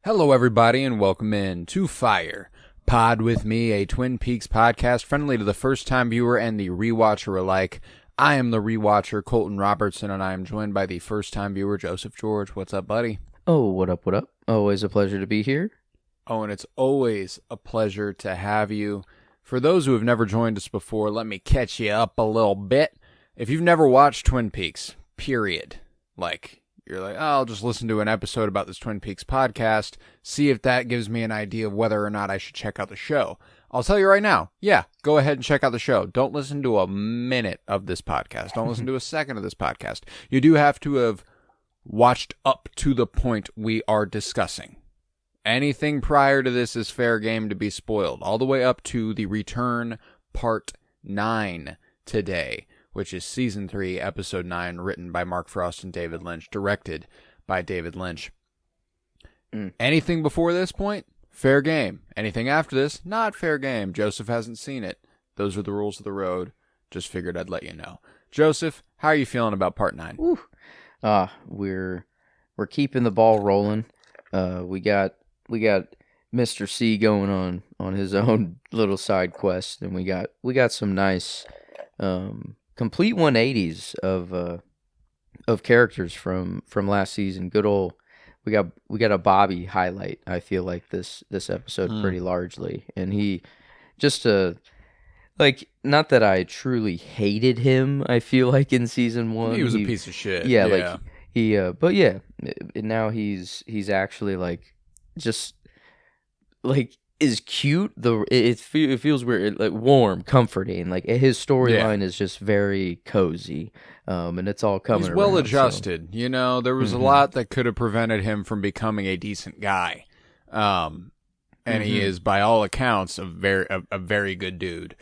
Hello, everybody, and welcome in to Fire Pod with me, a Twin Peaks podcast friendly to the first-time viewer and the rewatcher alike. I am the rewatcher, Colton Robertson, and I am joined by the first-time viewer, Joseph George. What's up, buddy? Oh, what up, what up? Always a pleasure to be here. Oh, and it's always a pleasure to have you. For those who have never joined us before, let me catch you up a little bit. If you've never watched Twin Peaks, period, you're like, oh, I'll just listen to an episode about this Twin Peaks podcast, see if that gives me an idea of whether or not I should check out the show. I'll tell you right now, yeah, go ahead and check out the show. Don't listen to a minute of this podcast. Don't listen to a second of this podcast. You do have to have watched up to the point we are discussing. Anything prior to this is fair game to be spoiled, all the way up to the Return Part 9 today, which is Season 3, Episode 9, written by Mark Frost and David Lynch, directed by David Lynch. Anything before this point, fair game. Anything after this, not fair game. Joseph hasn't seen it. Those are the rules of the road. Just figured I'd let you know. Joseph, how are you feeling about Part 9? We're keeping the ball rolling. We got Mr. C going on his own little side quest, and we got some nice complete 180s of characters from last season. Good old we got a Bobby highlight. I feel like this episode pretty largely, and he just not that I truly hated him. I feel like in season 1 he was a piece of shit. Yeah. But yeah, now he's actually just is cute. It feels weird, warm, comforting. His storyline is just very cozy, and it's all coming. He's well around, adjusted. So. You know, there was a lot that could have prevented him from becoming a decent guy, and he is, by all accounts, a very good dude.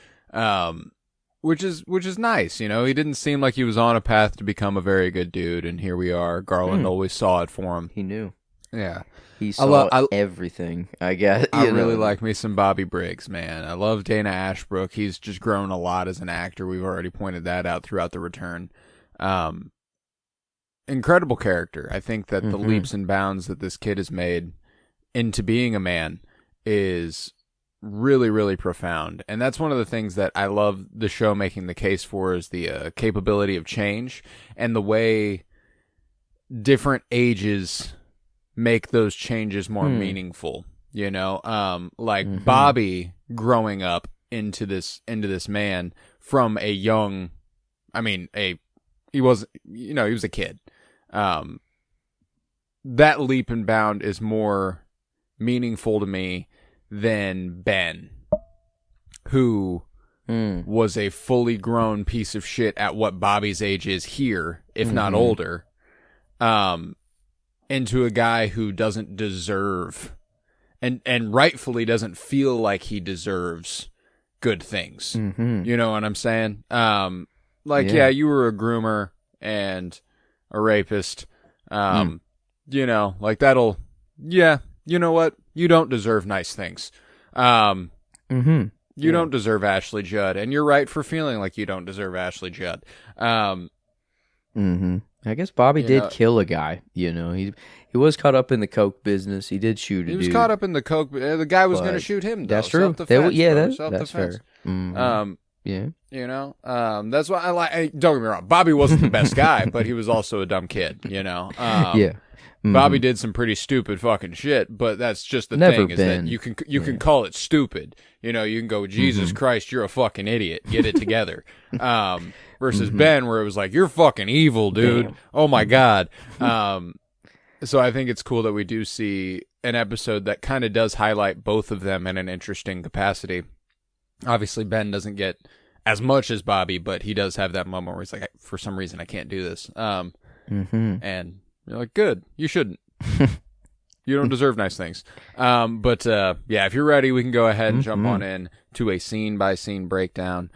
Which is nice. You know, he didn't seem like he was on a path to become a very good dude, and here we are. Garland always saw it for him. He knew. Yeah. He saw everything, I guess. I really like me some Bobby Briggs, man. I love Dana Ashbrook. He's just grown a lot as an actor. We've already pointed that out throughout the return. Incredible character. I think that the leaps and bounds that this kid has made into being a man is really, really profound. And that's one of the things that I love the show making the case for, is the capability of change and the way different ages make those changes more meaningful, you know? Bobby growing up into this man from a young, he was a kid. That leap and bound is more meaningful to me than Ben, who was a fully grown piece of shit at what Bobby's age is here, if not older, into a guy who doesn't deserve and rightfully doesn't feel like he deserves good things. You know what I'm saying? Yeah, you were a groomer and a rapist. You know, you know what? You don't deserve nice things. You don't deserve Ashley Judd, and you're right for feeling like you don't deserve Ashley Judd. I guess Bobby did kill a guy. You know, he was caught up in the coke business. He did shoot a dude. He was caught up in the coke. The guy was going to shoot him, though. That's true. That's fair. Yeah. You know, that's why I like. Don't get me wrong. Bobby wasn't the best guy, but he was also a dumb kid. You know. Bobby did some pretty stupid fucking shit, but that's just the thing, is that you can call it stupid. You know, you can go, Jesus Christ, you're a fucking idiot. Get it together. Versus Ben, where it was like, you're fucking evil, dude. Damn. Oh my God. So I think it's cool that we do see an episode that kind of does highlight both of them in an interesting capacity. Obviously, Ben doesn't get as much as Bobby, but he does have that moment where he's like, for some reason, I can't do this. And you're like, good, you shouldn't. You don't deserve nice things. Yeah, if you're ready, we can go ahead and jump on in to a scene-by-scene breakdown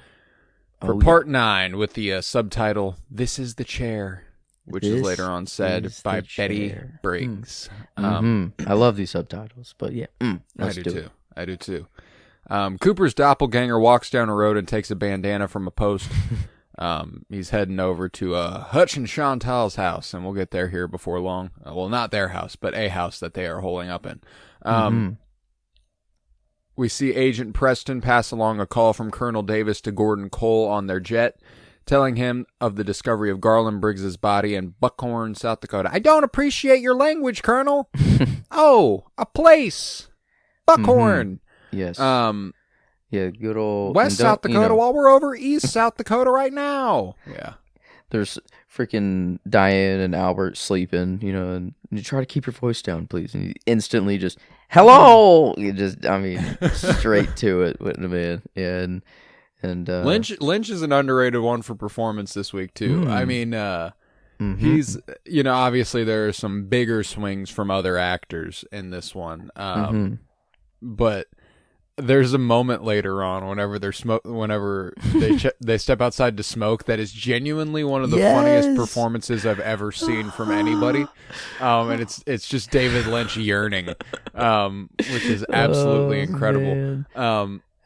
for Part 9 with the subtitle, This is the Chair, which is later on said by Betty Briggs. I love these subtitles, but yeah. I do too. Cooper's doppelganger walks down a road and takes a bandana from a post. He's heading over to Hutch and Chantal's house, and we'll get there here before long. Well, not their house, but a house that they are holding up in. We see Agent Preston pass along a call from Colonel Davis to Gordon Cole on their jet, telling him of the discovery of Garland Briggs's body in Buckhorn, South Dakota. I don't appreciate your language, Colonel. Oh, a place. Buckhorn. Yes. Yeah, good old West South Dakota while we're over East South Dakota right now. Yeah. There's freaking Diane and Albert sleeping, and you try to keep your voice down, please. And you instantly just, hello! You just, straight to it with the man. And Lynch is an underrated one for performance this week, too. I mean, he's, obviously there are some bigger swings from other actors in this one. But there's a moment later on whenever they step outside to smoke that is genuinely one of the funniest performances I've ever seen from anybody. And it's just David Lynch yearning, which is absolutely incredible.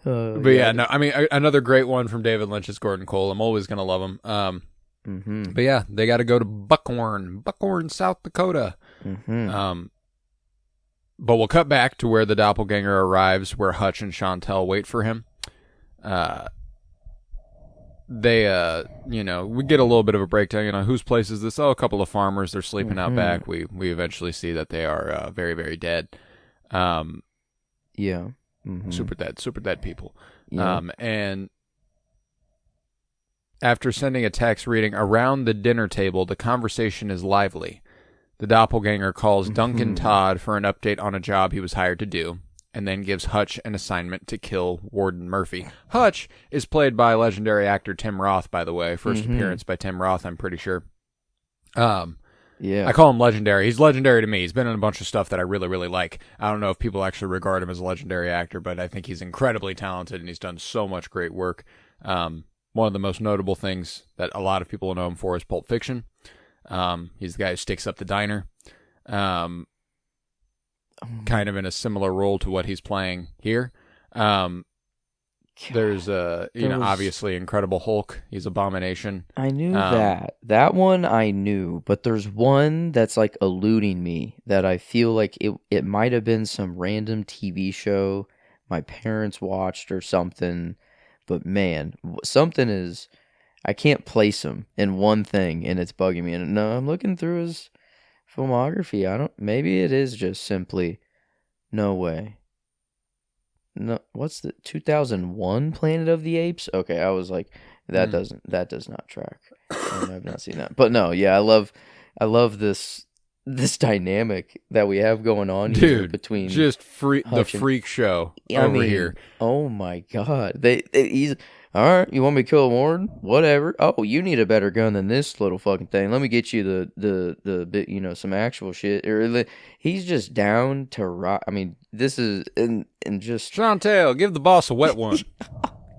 Another great one from David Lynch is Gordon Cole. I'm always gonna love him. But yeah, they got to go to Buckhorn, South Dakota. But we'll cut back to where the doppelganger arrives, where Hutch and Chantal wait for him. We get a little bit of a breakdown. Whose place is this? Oh, a couple of farmers. They're sleeping out back. We eventually see that they are very, very dead. Super dead people. Yeah. And after sending a text reading, around the dinner table, the conversation is lively. The doppelganger calls Duncan Todd for an update on a job he was hired to do, and then gives Hutch an assignment to kill Warden Murphy. Hutch is played by legendary actor Tim Roth, by the way. First appearance by Tim Roth, I'm pretty sure. I call him legendary. He's legendary to me. He's been in a bunch of stuff that I really, really like. I don't know if people actually regard him as a legendary actor, but I think he's incredibly talented, and he's done so much great work. One of the most notable things that a lot of people know him for is Pulp Fiction. He's the guy who sticks up the diner. Kind of in a similar role to what he's playing here. There's obviously Incredible Hulk. He's Abomination. I knew that one I knew, but there's one that's like eluding me that I feel like it might have been some random TV show my parents watched or something. But man, something is. I can't place him in one thing, and it's bugging me. And no, I'm looking through his filmography. Maybe it is just simply, no way. No, what's the 2001 Planet of the Apes? Okay, I was like, that does not track. I've not seen that. But no, yeah, I love this dynamic that we have going on here between just the freak show over here. Oh my God, he's. All right, you want me to kill a warden? Whatever. Oh, you need a better gun than this little fucking thing. Let me get you the bit, some actual shit. He's just down to rock. I mean, this is and just Chantal, give the boss a wet one.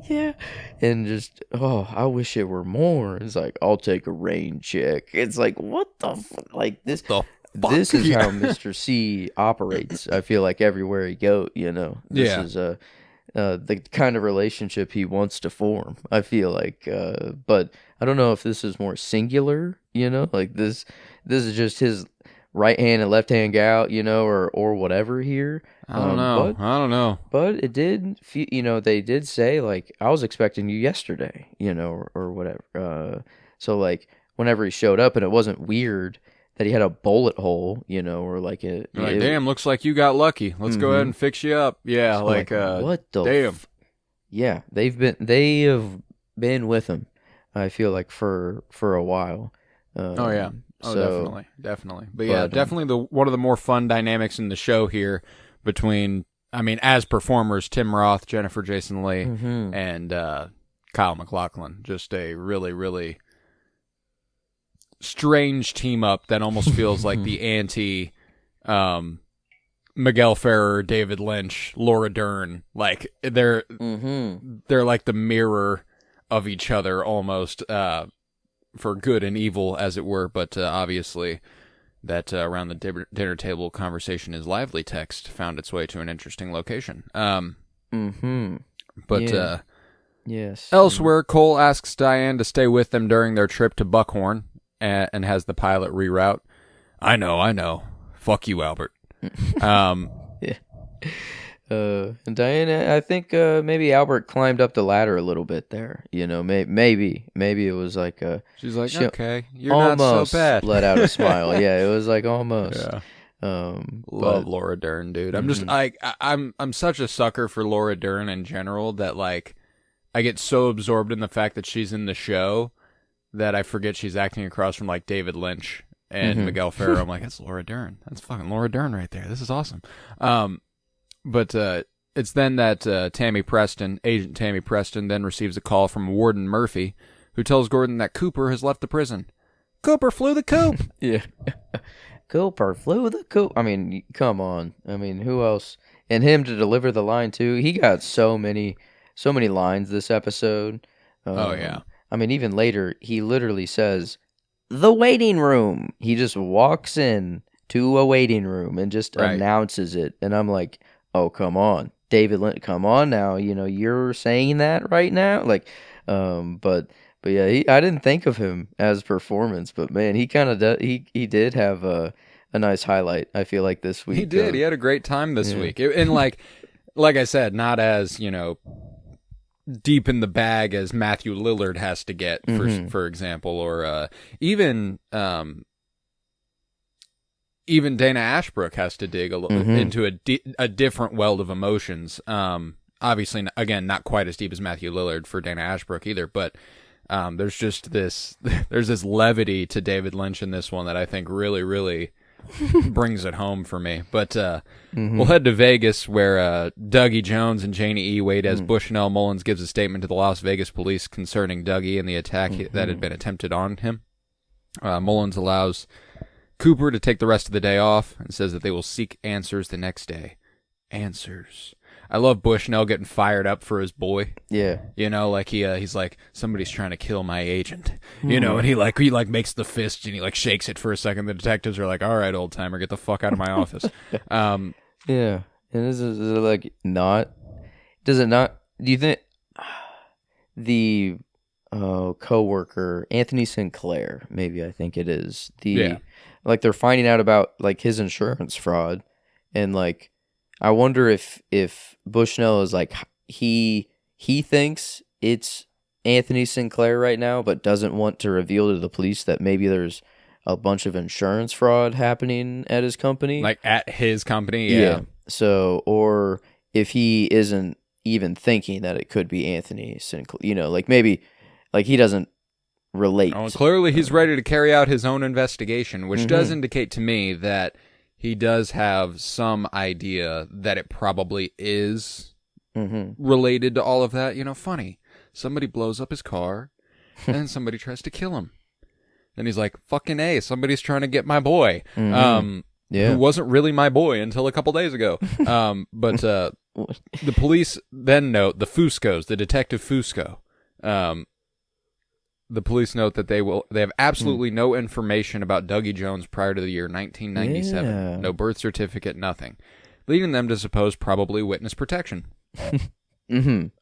Yeah, and just I wish it were more. It's like, I'll take a rain check. It's like, what the fuck? Like this. This is how Mr. C operates. I feel like everywhere he goes, this is the kind of relationship he wants to form. I feel like, but I don't know if this is more singular, like this is just his right hand and left hand gal, or whatever here. I don't know. But it did, they did say like, I was expecting you yesterday, or whatever. So like whenever he showed up and it wasn't weird that he had a bullet hole, or like it. Damn, looks like you got lucky. Let's go ahead and fix you up. Yeah, so what the damn. Yeah, they have been with him. I feel like for a while. Definitely. But yeah, definitely one of the more fun dynamics in the show here between, as performers, Tim Roth, Jennifer Jason Leigh, and Kyle MacLachlan. Just a really, really strange team up that almost feels like the anti Miguel Ferrer, David Lynch, Laura Dern. Like they're like the mirror of each other almost, for good and evil, as it were. But obviously that around the dinner table conversation is lively text found its way to an interesting location. Yes. Elsewhere, Cole asks Diane to stay with them during their trip to Buckhorn and has the pilot reroute. I know. Fuck you, Albert. Yeah. And Diana, I think maybe Albert climbed up the ladder a little bit there. Maybe it was like She's like, she okay, you're not so bad. Let out a smile. Yeah, it was like almost. Yeah. But Laura Dern, dude. I'm just I'm such a sucker for Laura Dern in general that like I get so absorbed in the fact that she's in the show that I forget she's acting across from like David Lynch and Miguel Ferrer. I'm like, that's Laura Dern. That's fucking Laura Dern right there. This is awesome. But it's then that Agent Tammy Preston, then receives a call from Warden Murphy, who tells Gordon that Cooper has left the prison. Cooper flew the coop. Yeah. Cooper flew the coop. I mean, come on. I mean, who else? And him to deliver the line too. He got so many lines this episode. Oh yeah. I mean, even later, he literally says, "The waiting room." He just walks in to a waiting room and just announces it. And I'm like, oh, come on. David Lynch, come on now. You're saying that right now? Like, but yeah, I didn't think of him as performance, but man, he kind of he did have a nice highlight, I feel like, this week. He did. He had a great time this week. And like I said, not as, deep in the bag as Matthew Lillard has to get, for example, or even Dana Ashbrook has to dig a little into a different weld of emotions. Obviously, again, not quite as deep as Matthew Lillard for Dana Ashbrook either, but there's just this levity to David Lynch in this one that I think really, really brings it home for me. But we'll head to Vegas, where Dougie Jones and Janie E. wait as Bushnell Mullins gives a statement to the Las Vegas police concerning Dougie and the attack that had been attempted on him. Mullins allows Cooper to take the rest of the day off and says that they will seek answers the next day. Answers. I love Bushnell getting fired up for his boy. Yeah. Like he's like, somebody's trying to kill my agent. And he makes the fist and he shakes it for a second. The detectives are like, all right, old timer, get the fuck out of my office. Yeah. And is it like not? Does it not? Do you think the coworker Anthony Sinclair? Maybe I think it is like they're finding out about like his insurance fraud, and like I wonder if Bushnell is like he thinks it's Anthony Sinclair right now, but doesn't want to reveal to the police that maybe there's a bunch of insurance fraud happening at his company. Like at his company, yeah. So, or if he isn't even thinking that it could be Anthony Sinclair, like maybe like he doesn't relate. Oh, clearly he's ready to carry out his own investigation, which does indicate to me that he does have some idea that it probably is related to all of that. Funny. Somebody blows up his car, and somebody tries to kill him. And he's like, fucking A, somebody's trying to get my boy. Who wasn't really my boy until a couple days ago. But the police then note, the detective Fusco, the police note that they have absolutely no information about Dougie Jones prior to the year 1997. Yeah. No birth certificate, nothing. Leading them to suppose probably witness protection.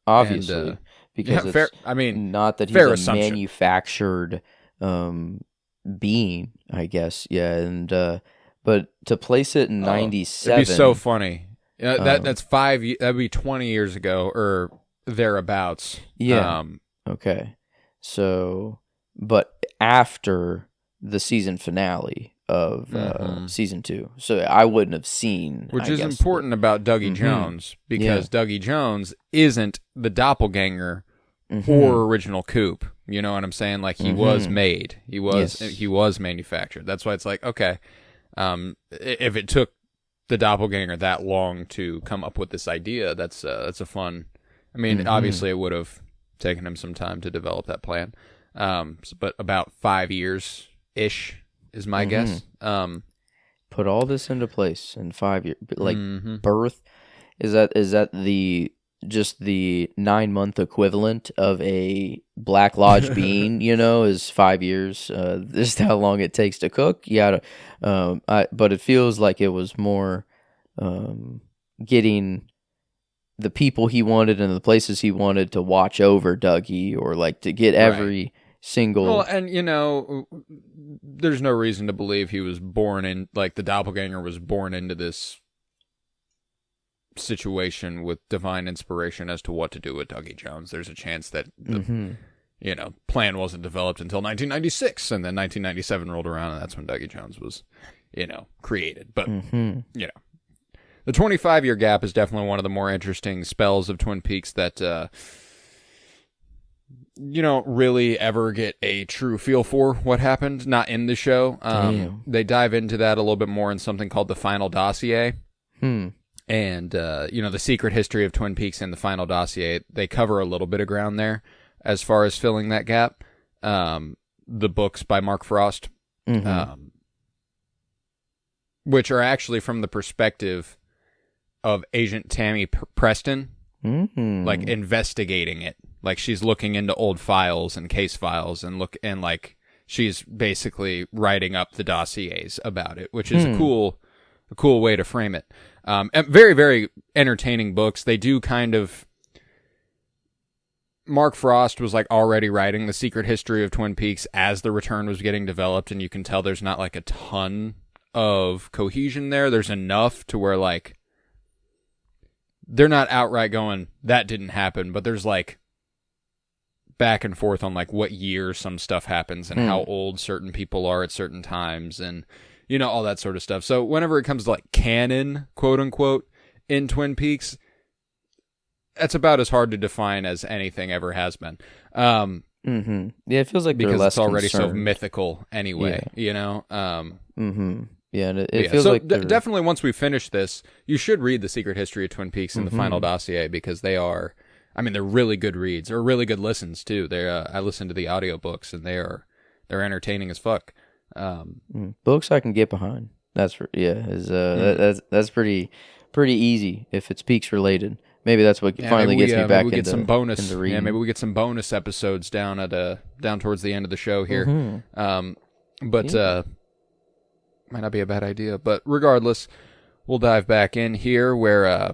Obviously. And, because it's not that he's a assumption. Manufactured being, I guess. Yeah, and but to place it in 97. It'd be so funny. That's that'd be 20 years ago or thereabouts. Yeah. Okay. So, but after the season finale of season 2, so I wouldn't have seen. Which is important about Dougie Jones, because Dougie Jones isn't the doppelganger or original Coop. You know what I'm saying? Like he was made, he was manufactured. That's why it's like, okay, if it took the doppelganger that long to come up with this idea, that's a fun. I mean, obviously, it would have taken him some time to develop that plan, but about 5 years ish is my guess. Put all this into place in 5 years, like birth. Is that just the 9-month equivalent of a Black Lodge bean? Is 5 years. This is how long it takes to cook. But it feels like it was more getting the people he wanted and the places he wanted to watch over Dougie, or like to get every single. Well, and there's no reason to believe he was born in, like, the doppelganger was born into this situation with divine inspiration as to what to do with Dougie Jones. There's a chance that the plan wasn't developed until 1996, and then 1997 rolled around, and that's when Dougie Jones was, created. But the 25-year gap is definitely one of the more interesting spells of Twin Peaks that you don't really ever get a true feel for what happened, not in the show. They dive into that a little bit more in something called The Final Dossier. And, the secret history of Twin Peaks and The Final Dossier, they cover a little bit of ground there as far as filling that gap. The books by Mark Frost, which are actually from the perspective of Agent Tammy Preston, like investigating it. Like she's looking into old files and case files and she's basically writing up the dossiers about it, which is a cool way to frame it. And very, very entertaining books. They do kind of, Mark Frost was like already writing the secret history of Twin Peaks as The Return was getting developed, and you can tell there's not like a ton of cohesion there. There's enough to where like they're not outright going, that didn't happen, but there's like back and forth on like what year some stuff happens and how old certain people are at certain times and all that sort of stuff. So whenever it comes to like canon, quote unquote, in Twin Peaks, that's about as hard to define as anything ever has been. Yeah, it feels like because less it's already concerned. so mythical anyway, Yeah, and it feels so like definitely once we finish this, you should read The Secret History of Twin Peaks and The Final Dossier, because they are, they're really good reads, or really good listens too. I listen to the audiobooks and they're entertaining as fuck. Books I can get behind. That's pretty easy if it's Peaks related. Maybe that's what finally gets me back into some bonus. into reading. Maybe we get some bonus episodes down towards the end of the show here. Might not be a bad idea. But regardless, we'll dive back in here where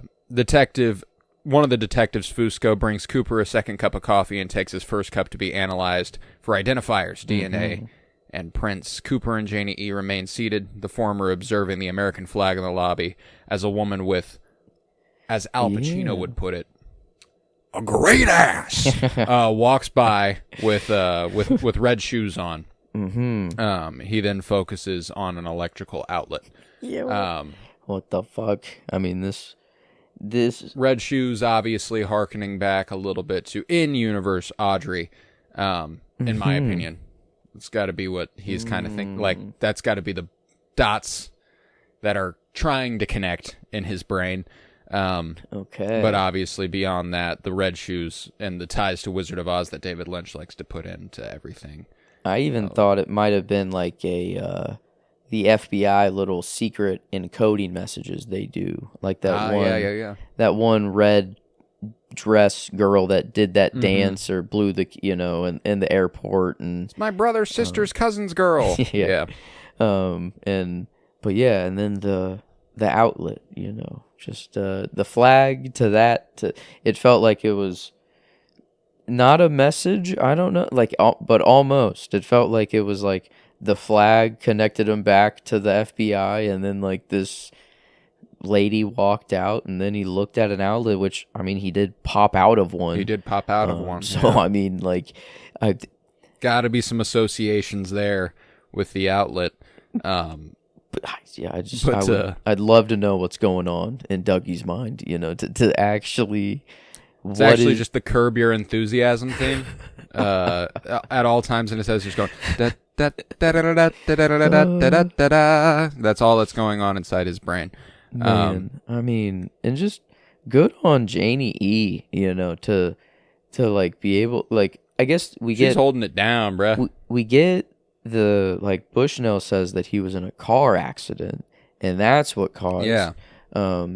one of the detectives, Fusco, brings Cooper a second cup of coffee and takes his first cup to be analyzed for identifiers, DNA, and prints. Cooper and Janie E. remain seated, the former observing the American flag in the lobby as a woman with, as Al Pacino would put it, a great ass, walks by with red shoes on. He then focuses on an electrical outlet. What the fuck? This red shoes obviously hearkening back a little bit to in-universe Audrey, in my opinion. It's got to be what he's kind of thinking. Like, that's got to be the dots that are trying to connect in his brain. Okay. But obviously beyond that, the red shoes and the ties to Wizard of Oz that David Lynch likes to put into everything. I even thought it might have been like the FBI little secret encoding messages they do, like that one. That one red dress girl that did that dance or blew the in the airport, and it's my brother's sister's cousin's girl. and then the outlet, just the flag to that. It felt like it was not a message, I don't know, but almost. It felt like it was like the flag connected him back to the FBI, and then like this lady walked out, and then he looked at an outlet, which he did pop out of one. He did pop out of one. So I got to be some associations there with the outlet. I'd love to know what's going on in Dougie's mind, to actually. It's actually just the Curb Your Enthusiasm theme at all times in his head. It's just going da da da da da da da da da da. That's all that's going on inside his brain. Man, and just good on Janie E. To like be able, like, I guess she's holding it down, bruh. We get the, like, Bushnell says that he was in a car accident, and that's what caused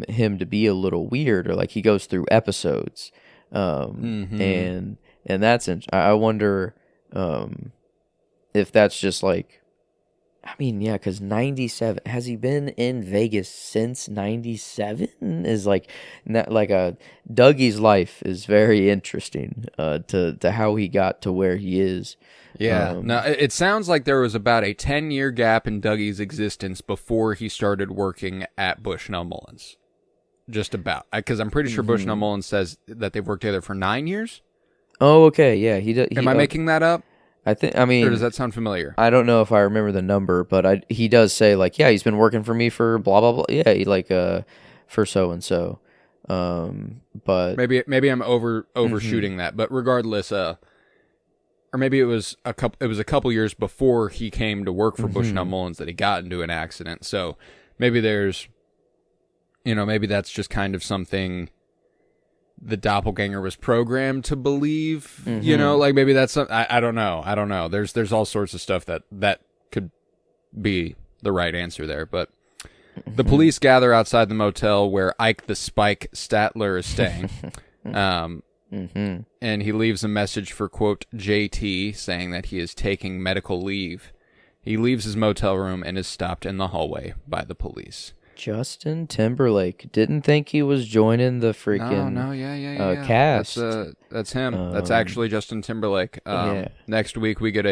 him to be a little weird, or like he goes through episodes, and that's I wonder if that's just like I mean, yeah, because 97, has he been in Vegas since 97? Is like, Dougie's life is very interesting to how he got to where he is. Yeah. Now, it sounds like there was about a 10-year gap in Dougie's existence before he started working at Bushnell Mullins. Just about. Because I'm pretty sure Bushnell Mullins says that they've worked together for 9 years. Oh, okay, yeah. Am I making that up? I mean, or does that sound familiar? I don't know if I remember the number, but he does say, like, yeah, he's been working for me for blah, blah, blah. Yeah, for so-and-so. But maybe I'm overshooting that, but regardless, or maybe it was a couple years before he came to work for Bushnell Mullins that he got into an accident. So maybe there's, maybe that's just kind of something the doppelganger was programmed to believe. Like maybe that's I don't know. There's all sorts of stuff that could be the right answer there, but the police gather outside the motel where Ike the Spike Statler is staying. And he leaves a message for, quote, JT, saying that he is taking medical leave. He leaves his motel room and is stopped in the hallway by the police. Justin Timberlake. Didn't think he was joining the freaking yeah. cast. That's him. That's actually Justin Timberlake. Next week we get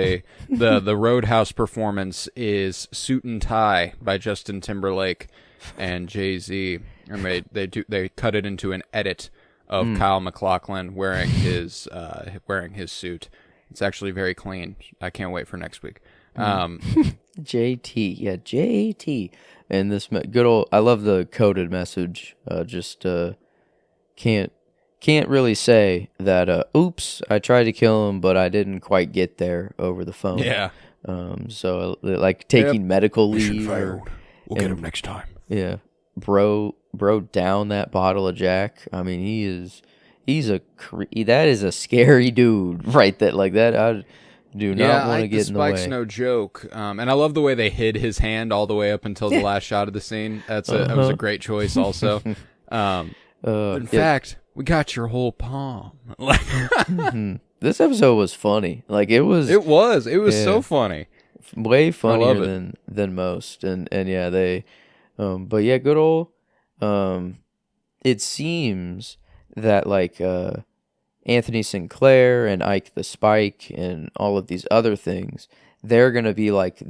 the Roadhouse performance is Suit and Tie by Justin Timberlake and Jay-Z. They cut it into an edit of Kyle MacLachlan wearing his suit. It's actually very clean. I can't wait for next week. JT. And this good old, I love the coded message. Can't really say that. Oops, I tried to kill him, but I didn't quite get there over the phone. Yeah. So like taking medical leave. We'll get him next time. Yeah, bro, down that bottle of Jack. I mean, that is a scary dude, right? That like that. I do not want to get in the way. Spike's no joke, and I love the way they hid his hand all the way up until the last shot of the scene. That was a great choice, also. In fact, we got your whole palm. This episode was funny. Like it was so funny, way funnier than most. And yeah, they, but yeah, good old. It seems that like Anthony Sinclair and Ike the Spike and all of these other things, they're going to be like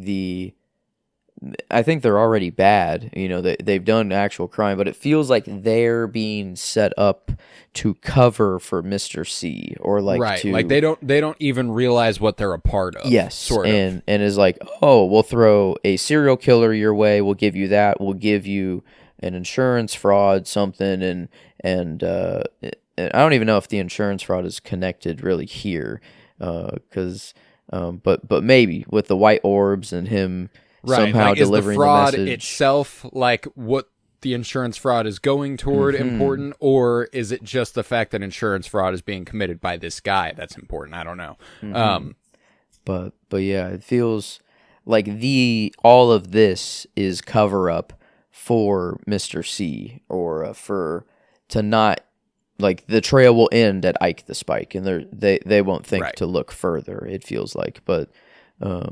I think they're already bad. They've done actual crime, but it feels like they're being set up to cover for Mr. C, or like right. Like they don't even realize what they're a part of. Yes, sort of. And is like, oh, we'll throw a serial killer your way. We'll give you that. We'll give you an insurance fraud, something, and I don't even know if the insurance fraud is connected really here, because but maybe with the white orbs and him somehow delivering the fraud message itself, like what the insurance fraud is going toward, important, or is it just the fact that insurance fraud is being committed by this guy that's important? I don't know. But yeah, it feels like all of this is cover up for Mr. C, or to not. Like, the trail will end at Ike the Spike, and they won't think to look further, it feels like. But I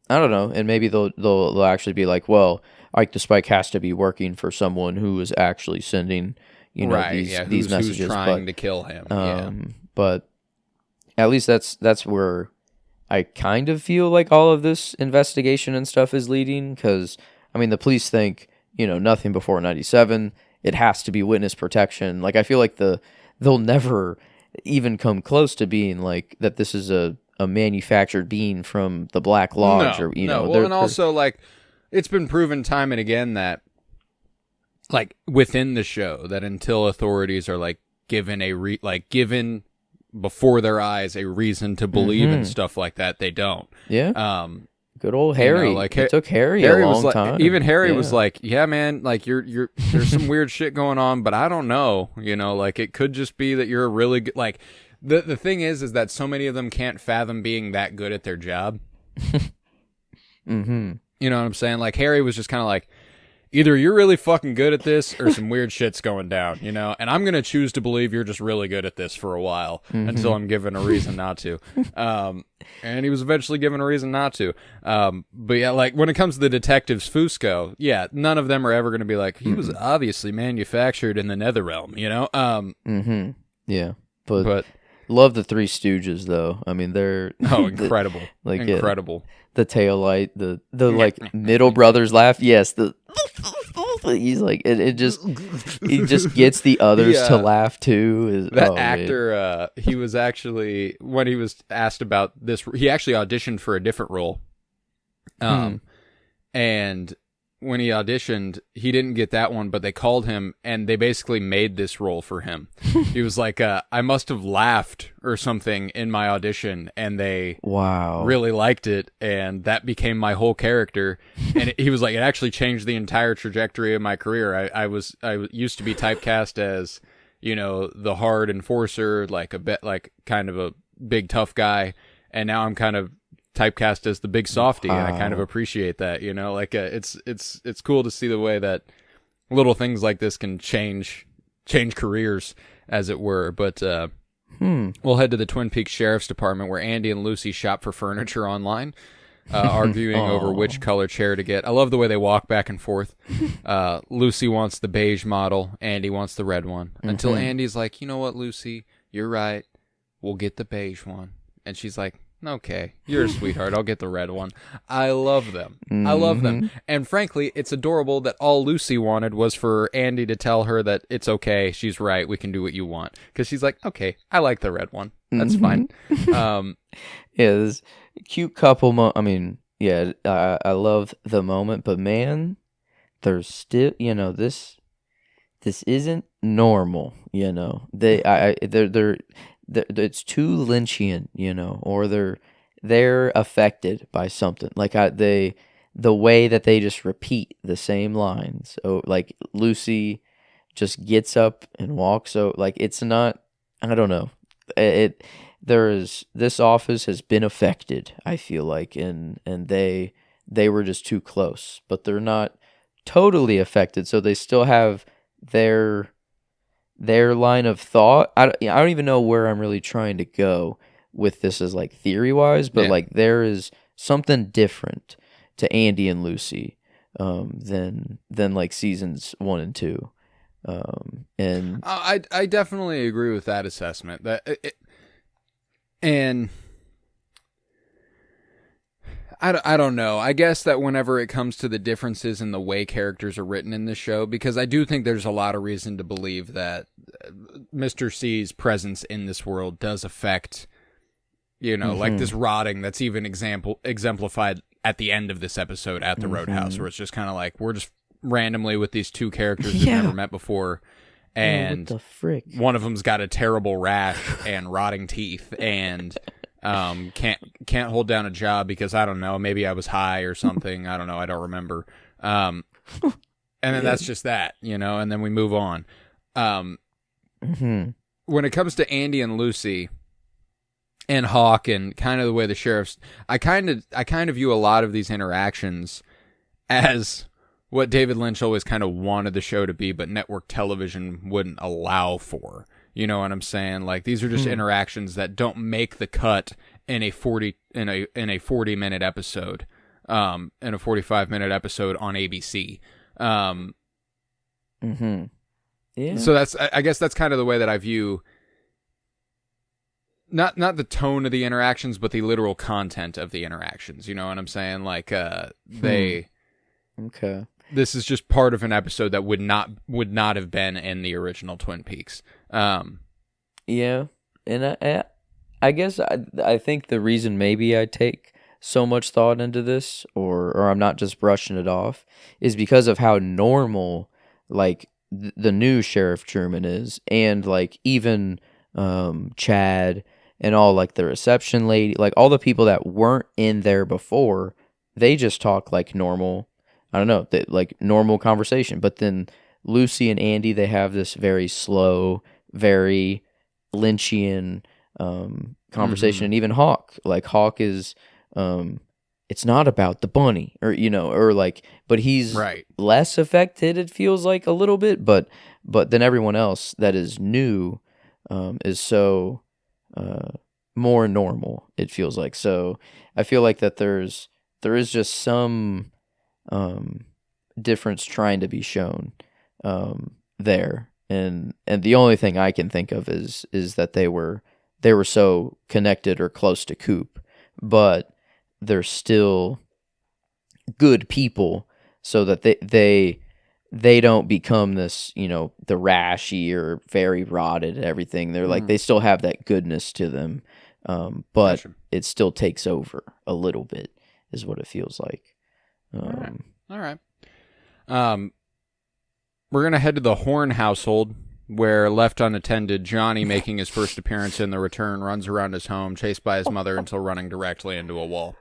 don't know, and maybe they'll actually be like, well, Ike the Spike has to be working for someone who is actually sending these messages, who's trying to kill him. But at least that's where I kind of feel like all of this investigation and stuff is leading, because I mean the police think nothing before 97. It has to be witness protection. Like, I feel like they'll never even come close to being like that. This is a manufactured being from the Black Lodge, Well, and also like it's been proven time and again that like within the show that until authorities are like given given before their eyes a reason to believe in stuff like that, they don't. Yeah. Good old Harry. It took Harry a long time. Even Harry was like, "Yeah, man, like you're there's some weird shit going on, but I don't know. Like it could just be that you're a really good." Like the thing is that so many of them can't fathom being that good at their job. You know what I'm saying? Like Harry was just kind of like, either you're really fucking good at this or some weird shit's going down, you know? And I'm going to choose to believe you're just really good at this for a while until I'm given a reason not to. And he was eventually given a reason not to. But yeah, like when it comes to the detectives Fusco, yeah, none of them are ever going to be like, he was obviously manufactured in the Netherrealm, you know? Yeah. But love the Three Stooges though. I mean, they're incredible. Like incredible. The tail light, the like middle brothers laugh. Yes, he's like he just gets the others to laugh too. That actor, he was actually, when he was asked about this, he actually auditioned for a different role. And when he auditioned, he didn't get that one, but they called him and they basically made this role for him. He was like, I must have laughed or something in my audition, and they really liked it, and that became my whole character. And he was like, it actually changed the entire trajectory of my career. I used to be typecast as, you know, the hard enforcer, like a bit like kind of a big tough guy, and now I'm kind of typecast as the big softy, and I kind of appreciate that, you know, like it's cool to see the way that little things like this can change careers, as it were. But we'll head to the Twin Peaks Sheriff's Department, where Andy and Lucy shop for furniture online, arguing over which color chair to get. I love the way they walk back and forth. Lucy wants the beige model, Andy wants the red one, until Andy's like, you know what, Lucy, you're right, we'll get the beige one. And she's like, okay, you're a sweetheart, I'll get the red one. I love them. I love them. And frankly, it's adorable that all Lucy wanted was for Andy to tell her that it's okay, she's right, we can do what you want. Because she's like, okay, I like the red one. That's fine. Yeah, this cute couple I mean, yeah, I love the moment, but man, there's still, you know, this isn't normal, you know. They're it's too Lynchian, you know, or they're affected by something. Like the way that they just repeat the same lines. So like Lucy just gets up and walks. So like it's not. I don't know. This office has been affected, I feel like, and they were just too close, but they're not totally affected. So they still have their line of thought. I don't even know where I'm really trying to go with this as like theory wise, but like there is something different to Andy and Lucy than like seasons 1 and 2. And I definitely agree with that assessment. And I don't know. I guess that whenever it comes to the differences in the way characters are written in this show, because I do think there's a lot of reason to believe that Mr. C's presence in this world does affect, you know, like this rotting that's even exemplified at the end of this episode at the Roadhouse, where it's just kind of like, we're just randomly with these two characters we've never met before, and what the frick? One of them's got a terrible rash and rotting teeth, and can't hold down a job because, I don't know, maybe I was high or something. I don't know. I don't remember. And then that's just that, you know, and then we move on. When it comes to Andy and Lucy and Hawk and kind of the way the sheriffs, I kind of view a lot of these interactions as what David Lynch always kind of wanted the show to be, but network television wouldn't allow for. You know what I'm saying? Like, these are just interactions that don't make the cut in a 40-minute episode, in a 45-minute episode on ABC. Yeah. So I guess that's kind of the way that I view not the tone of the interactions, but the literal content of the interactions. You know what I'm saying? Like, okay. This is just part of an episode that would not have been in the original Twin Peaks. Yeah, and I guess I think the reason maybe I take so much thought into this, or I'm not just brushing it off, is because of how normal like the new Sheriff Truman is, and like even Chad and all like the reception lady, like all the people that weren't in there before, they just talk like normal. I don't know, like normal conversation. But then Lucy and Andy, they have this very slow, very Lynchian conversation. And even Hawk, like Hawk is it's not about the bunny, or or like, but he's Right. less affected, it feels like, a little bit, but then everyone else that is new is so more normal, it feels like. So I feel like that there is just some difference trying to be shown there, and the only thing I can think of is that they were so connected or close to Coop, but they're still good people, so that they don't become this, the rashy or very rotted and everything. They're like, they still have that goodness to them, but Gotcha. it still takes over a little bit, is what it feels like. All right. We're going to head to the Horn household, where, left unattended, Johnny, making his first appearance in The Return, runs around his home, chased by his mother until running directly into a wall.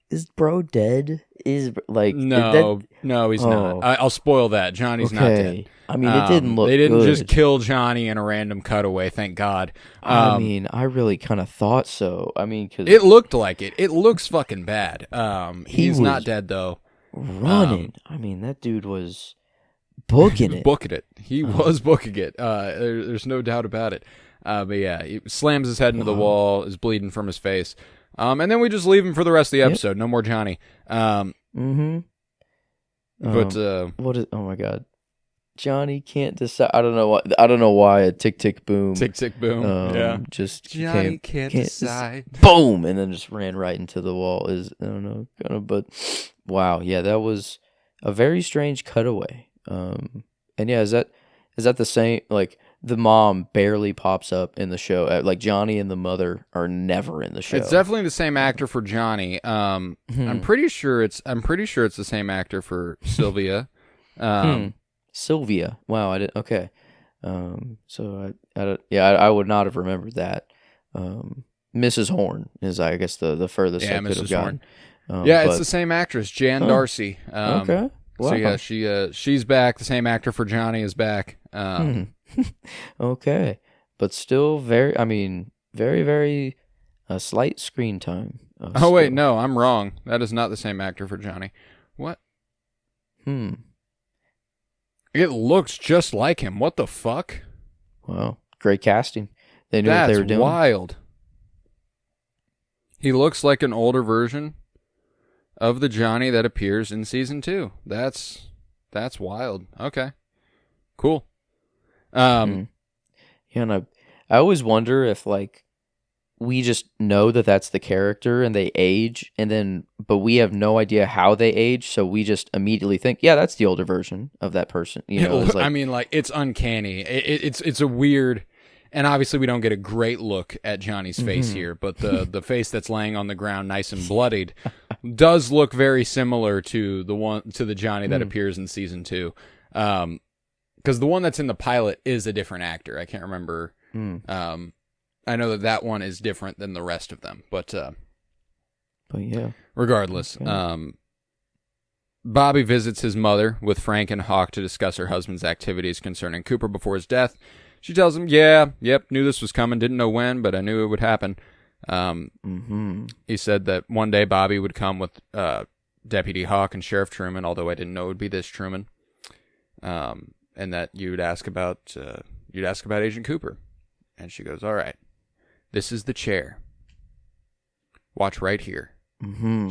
Is bro dead? Is like No, he's not. I'll spoil that. Johnny's not dead. I mean, it didn't look. They didn't good. just kill Johnny in a random cutaway. Thank God. I mean, I really kind of thought so. I mean, because it looked like it. It looks fucking bad. He's not dead though. Running. I mean, that dude was booking it. Booking it. He was booking it. There's no doubt about it. But yeah, he slams his head into the wall, is bleeding from his face. And then we just leave him for the rest of the episode. No more Johnny. But what is? Oh my God, Johnny can't decide. I don't know why a tick tick boom. Tick tick boom. Yeah. Just Johnny can't decide. Boom, and then just ran right into the wall. I don't know, but wow, yeah, that was a very strange cutaway. And yeah, is that the same? Like, the mom barely pops up in the show. Like, Johnny and the mother are never in the show. It's definitely the same actor for Johnny. I'm pretty sure it's the same actor for Sylvia. Sylvia. Wow, I didn't. Okay. So I would not have remembered that. Mrs. Horn is, I guess, the furthest I could have gotten. It's the same actress, Jan Darcy. Okay. Wow. So yeah, she's back. The same actor for Johnny is back. Okay, but still very, very slight screen time. Oh wait, no, I'm wrong. That is not the same actor for Johnny. What? It looks just like him. What the fuck? Wow, great casting. They knew what they were doing. That's wild. He looks like an older version of the Johnny that appears in season 2. That's wild. Okay, cool. And I always wonder if, like, we just know that that's the character and they age, but we have no idea how they age, so we just immediately think, yeah, that's the older version of that person. It's uncanny. It's a weird, and obviously we don't get a great look at Johnny's face here, but the face that's laying on the ground, nice and bloodied, does look very similar to the Johnny that appears in season 2. Because the one that's in the pilot is a different actor. I can't remember. I know that one is different than the rest of them. But yeah. Regardless, okay. Bobby visits his mother with Frank and Hawk to discuss her husband's activities concerning Cooper before his death. She tells him, knew this was coming. Didn't know when, but I knew it would happen. He said that one day Bobby would come with Deputy Hawk and Sheriff Truman, although I didn't know it would be this Truman. And that you'd ask about Agent Cooper. And she goes, all right, this is the chair. Watch right here.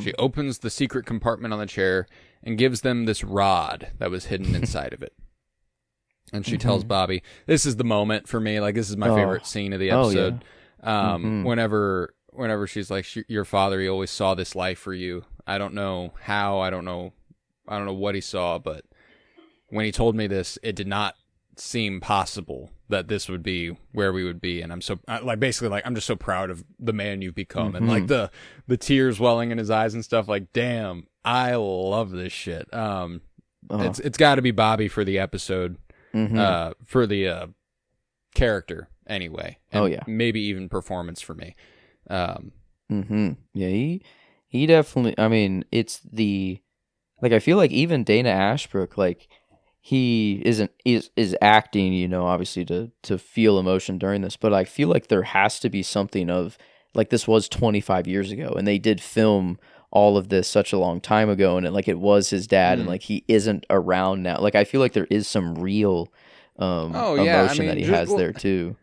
She opens the secret compartment on the chair and gives them this rod that was hidden inside of it. And she tells Bobby, this is the moment for me. Like, this is my favorite scene of the episode. Whenever she's like, your father, he always saw this life for you. I don't know how, I don't know what he saw, but when he told me this, it did not seem possible that this would be where we would be. And I'm so, I'm just so proud of the man you've become. And like the tears welling in his eyes and stuff, like, damn, I love this shit. It's got to be Bobby for the episode, for the character anyway. And maybe even performance for me. Yeah, he definitely, it's like, I feel like even Dana Ashbrook, like, he is acting, obviously to feel emotion during this, but I feel like there has to be something of, like, this was 25 years ago and they did film all of this such a long time ago, and like it was his dad, and like he isn't around now. Like I feel like there is some real emotion that he has there too.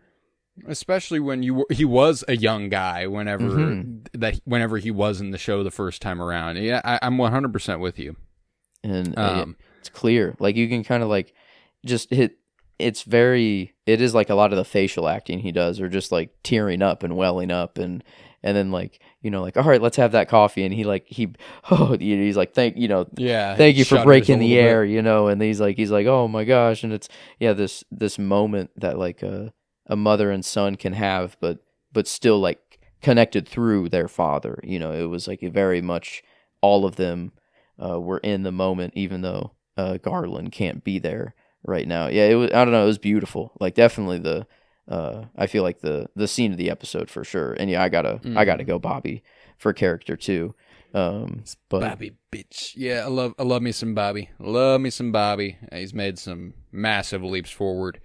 Especially when he was a young guy whenever he was in the show the first time around. Yeah, I'm 100% with you. And it's clear. Like you can kind of like just hit. It is like a lot of the facial acting he does, or just like tearing up and welling up, and then like like, all right, let's have that coffee, and he's like thank you for breaking the air, and he's like oh my gosh, and it's this moment that like a mother and son can have, but still like connected through their father. It was like very much all of them were in the moment, even though Garland can't be there right now. Yeah, it was. I don't know. It was beautiful. Like definitely I feel like the scene of the episode for sure. And yeah, I gotta go Bobby for character too. But Bobby bitch. Yeah, I love me some Bobby. Love me some Bobby. He's made some massive leaps forward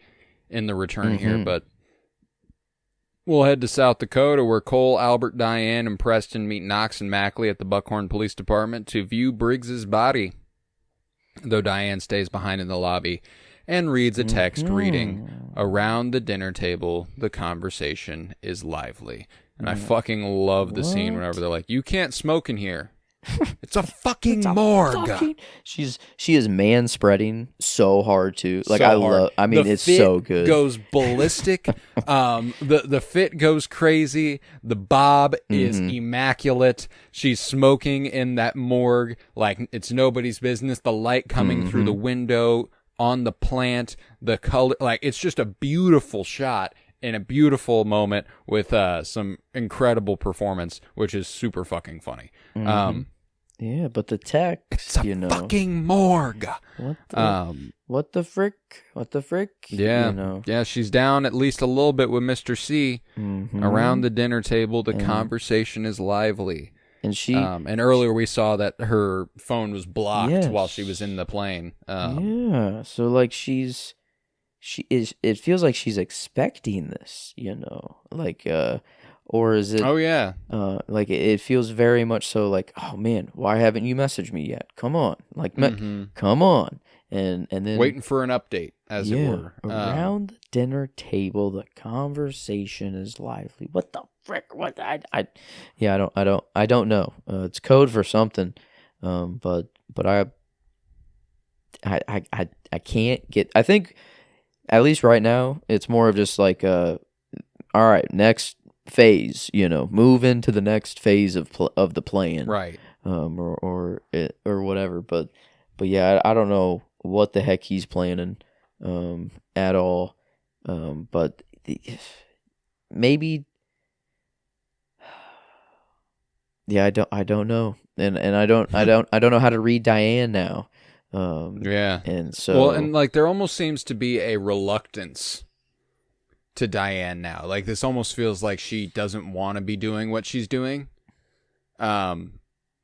in the return here, but we'll head to South Dakota where Cole, Albert, Diane, and Preston meet Knox and Mackley at the Buckhorn Police Department to view Briggs's body, though Diane stays behind in the lobby and reads a text reading, "Around the dinner table, the conversation is lively." And I fucking love the scene whenever they're like, "You can't smoke in here." It's a fucking morgue. She is man-spreading so hard too. Like it's so good. Goes ballistic. The fit goes crazy. The bob is immaculate. She's smoking in that morgue like it's nobody's business. The light coming through the window on the plant, the color, like it's just a beautiful shot in a beautiful moment with some incredible performance, which is super fucking funny. Yeah, but the text, it's a fucking morgue. What the frick? Yeah, yeah. She's down at least a little bit with Mr. C. Around the dinner table, the conversation is lively. And and earlier we saw that her phone was blocked while she was in the plane. So like it feels like she's expecting this, like or is it? Oh yeah. Like it feels very much so like, oh man, why haven't you messaged me yet? Come on, like come on, and then waiting for an update, as it were. Around the dinner table, the conversation is lively. What the frick? What I don't know. It's code for something, but I can't get. I think at least right now, it's more of just like all right, next phase, move into the next phase of the plan, right? Or whatever. But yeah, I don't know what the heck he's planning at all. But maybe, yeah, I don't know, and I don't know how to read Diane now. And so and like there almost seems to be a reluctance to Diane now. Like this almost feels like she doesn't want to be doing what she's doing. I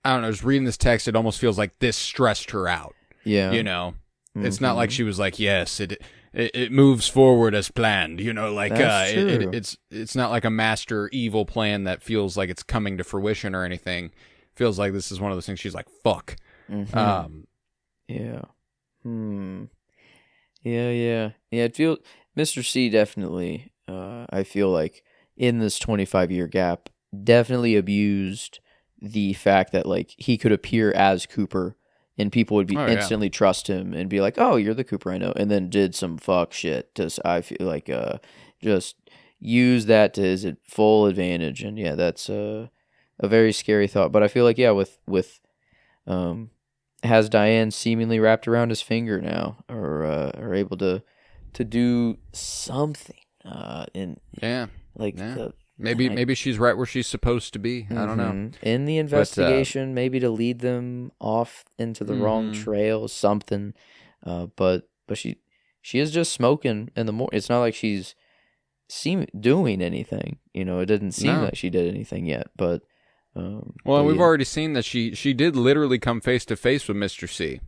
don't know, just reading this text, it almost feels like this stressed her out. Yeah. It's not like she was like, yes, it moves forward as planned, like it's not like a master evil plan that feels like it's coming to fruition or anything. Feels like this is one of those things she's like, fuck. Yeah. Yeah. It feels Mr. C definitely. I feel like in this 25-year gap, definitely abused the fact that like he could appear as Cooper and people would be instantly trust him and be like, "Oh, you're the Cooper I know," and then did some fuck shit. I feel like just use that to his full advantage, and yeah, that's a very scary thought. But I feel like with has Diane seemingly wrapped around his finger now, or are able to do something. Maybe she's right where she's supposed to be. I don't know. In the investigation, maybe to lead them off into the wrong trail, something. But she is just smoking in the morning. It's not like she's doing anything. It didn't seem like she did anything yet. But we've already seen that she did literally come face to face with Mr. C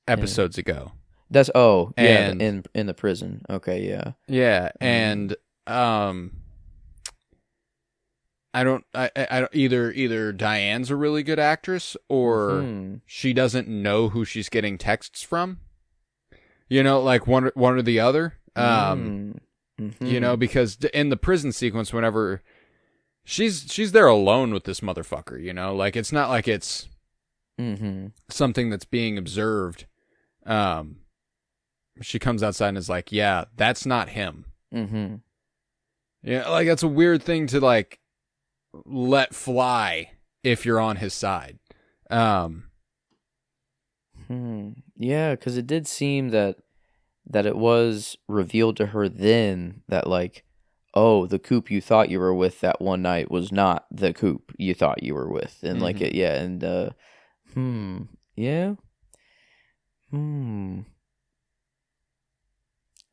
episodes ago. That's in the prison. Okay, yeah. Yeah, and I don't. I don't either. Diane's a really good actress, or she doesn't know who she's getting texts from. You know, like one or the other. You know, because in the prison sequence, whenever she's there alone with this motherfucker, you know, like it's not like it's something that's being observed. She comes outside and is like, "Yeah, that's not him." Yeah, like that's a weird thing to like let fly if you're on his side. Yeah, because it did seem that it was revealed to her then that like, oh, the coop you thought you were with that one night was not the coop you thought you were with, and like it, yeah, and yeah,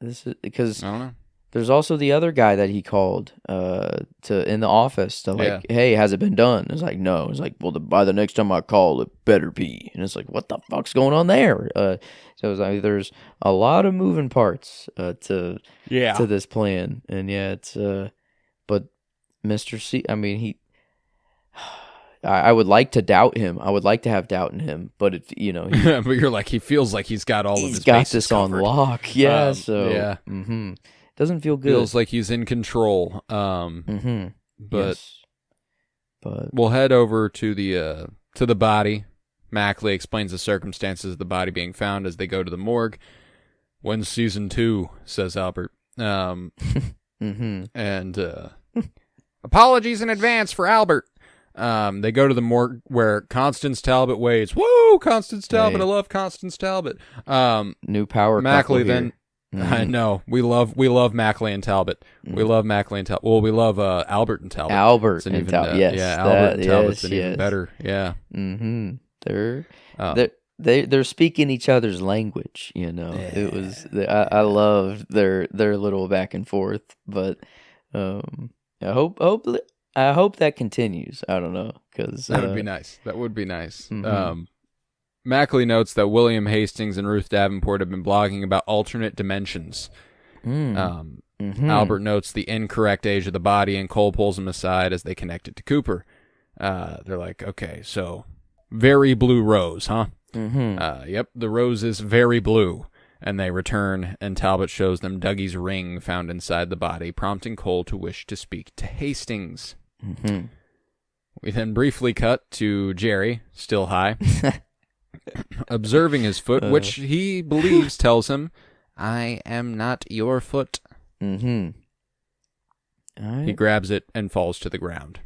this is because I don't know. there's also the other guy that he called to in the office to like, hey, has it been done? It's like, no. It's like, well, by the next time I call, it better be. And it's like, what the fuck's going on there? So it's like there's a lot of moving parts to this plan, and yeah, it's but Mr. C, I mean, he. I would like to doubt him. I would like to have doubt in him, but it, you know, but you're like, he feels like he's got all of his got bases this on covered. lock. Yeah, so yeah. Doesn't feel good. Feels like he's in control. But yes. But we'll head over to the body. Mackley explains the circumstances of the body being found as they go to the morgue. When's season 2? Says Albert. And apologies in advance for Albert. They go to the morgue where Constance Talbot waits. Woo, Constance Talbot! Hey. I love Constance Talbot. New power Mackley couple then. here. I know we love Mackley and Talbot. We love Mackley and Talbot. Well, we love Albert and Talbot. Albert and Talbot. Yes, yeah, Albert and Talbot's yes, even better. Yeah. They're speaking each other's language. You know, it was. I loved their little back and forth. But I hope that continues. I don't know, because that would be nice. That would be nice. Mackley notes that William Hastings and Ruth Davenport have been blogging about alternate dimensions. Albert notes the incorrect age of the body, and Cole pulls him aside as they connect it to Cooper. They're like, okay, so very blue rose, huh? Yep, the rose is very blue. And they return, and Talbot shows them Dougie's ring found inside the body, prompting Cole to wish to speak to Hastings. We then briefly cut to Jerry, still high, observing his foot, which he believes tells him, I am not your foot. He grabs it and falls to the ground.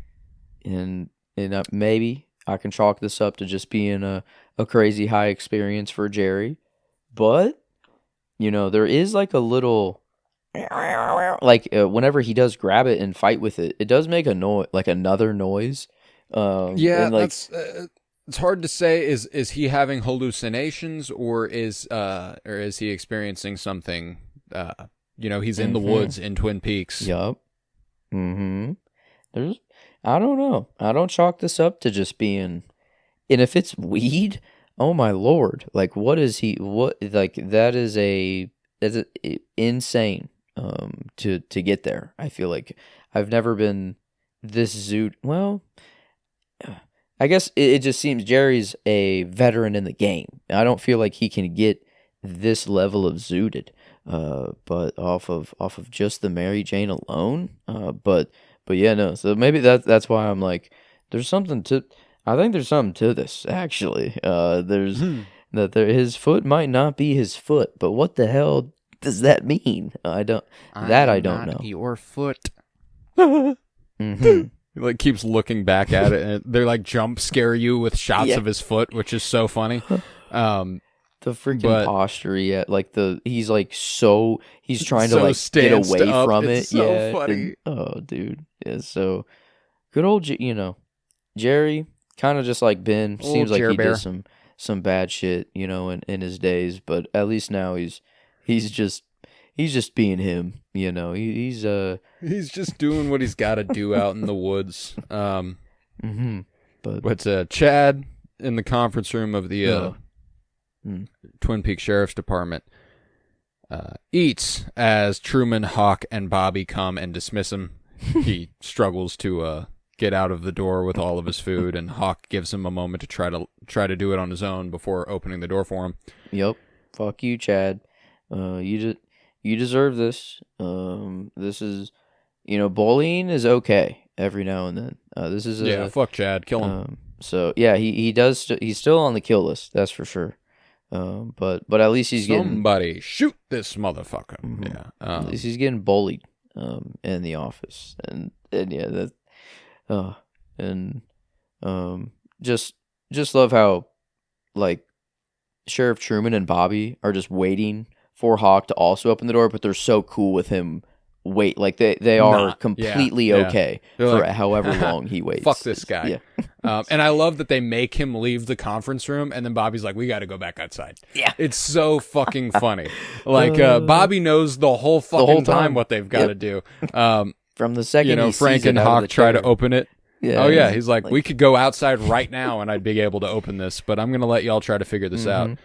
And maybe I can chalk this up to just being a crazy high experience for Jerry. But, you know, there is like a little, like whenever he does grab it and fight with it, it does make a noise, like another noise. Yeah, and like, that's it's hard to say. Is he having hallucinations, or is he experiencing something? You know, he's in the woods in Twin Peaks. Yup. There's, I don't know. I don't chalk this up to just being, and if it's weed, oh my lord! Like, what is he? What like that's insane. To get there, I feel like I've never been this zoot. Well, I guess it just seems Jerry's a veteran in the game. I don't feel like he can get this level of zooted, but off of just the Mary Jane alone. But yeah, no. So maybe that's why I'm like, there's something to. I think there's something to this actually. There's his foot might not be his foot, but what the hell does that mean? I don't know. Your foot. He like keeps looking back at it, and they like jump scare you with shots of his foot, which is so funny. The freaking posture, like he's trying to like get away from it. It's so funny. Oh, dude, yeah. So good old, Jerry, kind of just like Ben. Seems like he did some bad shit, you know, in his days, but at least now he's just being him, you know. He's just doing what he's got to do out in the woods. But Chad in the conference room of the Twin Peaks Sheriff's Department eats as Truman, Hawk, and Bobby come and dismiss him. He struggles to get out of the door with all of his food, and Hawk gives him a moment to try to do it on his own before opening the door for him. Yep. Fuck you, Chad. You deserve this. This is, bullying is okay every now and then. This is fuck Chad, kill him. So yeah, he does. He's still on the kill list. That's for sure. But at least he's somebody shoot this motherfucker. Mm-hmm. Yeah. At least he's getting bullied. In the office, and yeah, just love how, like, Sheriff Truman and Bobby are just waiting for Hawk to also open the door, but they're so cool with him. Like they are completely okay for like, however long he waits. Fuck this guy. Yeah. And I love that they make him leave the conference room, and then Bobby's like, "We got to go back outside." Yeah, it's so fucking funny. Like Bobby knows the whole time what they've got to do. From the second Frank and Hawk try to open it. Yeah, oh yeah, he's like, we could go outside right now, and I'd be able to open this, but I'm gonna let y'all try to figure this out.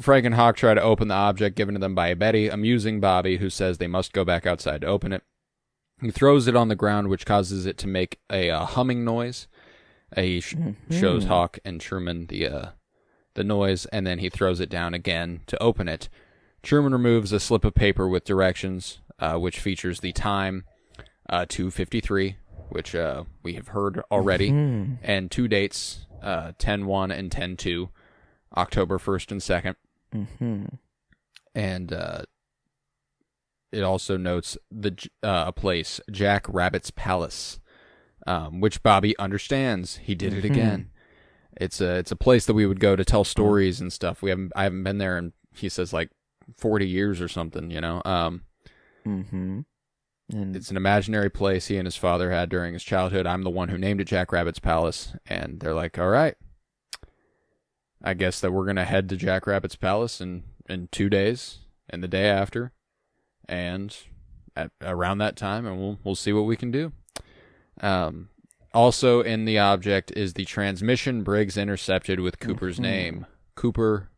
Frank and Hawk try to open the object given to them by Betty, amusing Bobby, who says they must go back outside to open it. He throws it on the ground, which causes it to make a humming noise. He shows Hawk and Truman the noise, and then he throws it down again to open it. Truman removes a slip of paper with directions, which features the time 2:53, which we have heard already, and two dates, 10/1 and 10/2, October 1st and 2nd. And it also notes a place, Jack Rabbit's Palace, which Bobby understands. He did it again. It's a place that we would go to tell stories and stuff. I haven't been there in, he says, like 40 years or something. And it's an imaginary place he and his father had during his childhood. I'm the one who named it Jack Rabbit's Palace, and they're like, all right, I guess that we're going to head to Jack Rabbit's Palace in 2 days and the day after, and around that time, and we'll see what we can do. Also in the object is the transmission Briggs intercepted with Cooper's name. Cooper.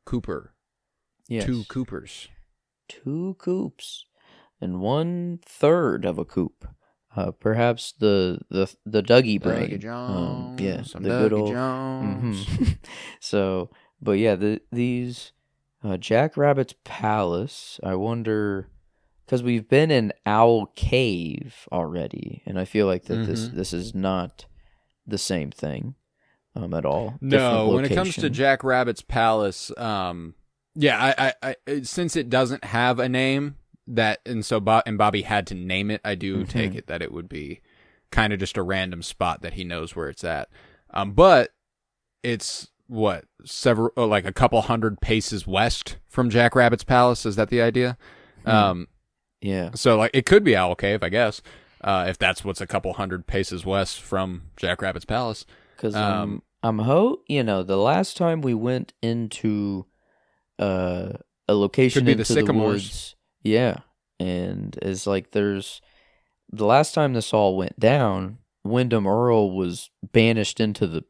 Yes. 2 Coopers. 2 coops. And 1/3 of a coop. Perhaps the Dougie brain. Dougie Jones. The Dougie good old Jones. So, but yeah, these Jack Rabbit's Palace. I wonder, because we've been in Owl Cave already, and I feel like that this is not the same thing at all. No, when it comes to Jack Rabbit's Palace, I since it doesn't have a name. And Bobby had to name it. I do take it that it would be kind of just a random spot that he knows where it's at. But it's like a couple hundred paces west from Jack Rabbit's Palace. Is that the idea? Yeah. So like it could be Owl Cave, I guess, if that's what's a couple hundred paces west from Jack Rabbit's Palace. Because the last time we went into a location could be into the Sycamores. Woods. Yeah, and it's like the last time this all went down, Wyndham Earl was banished into the,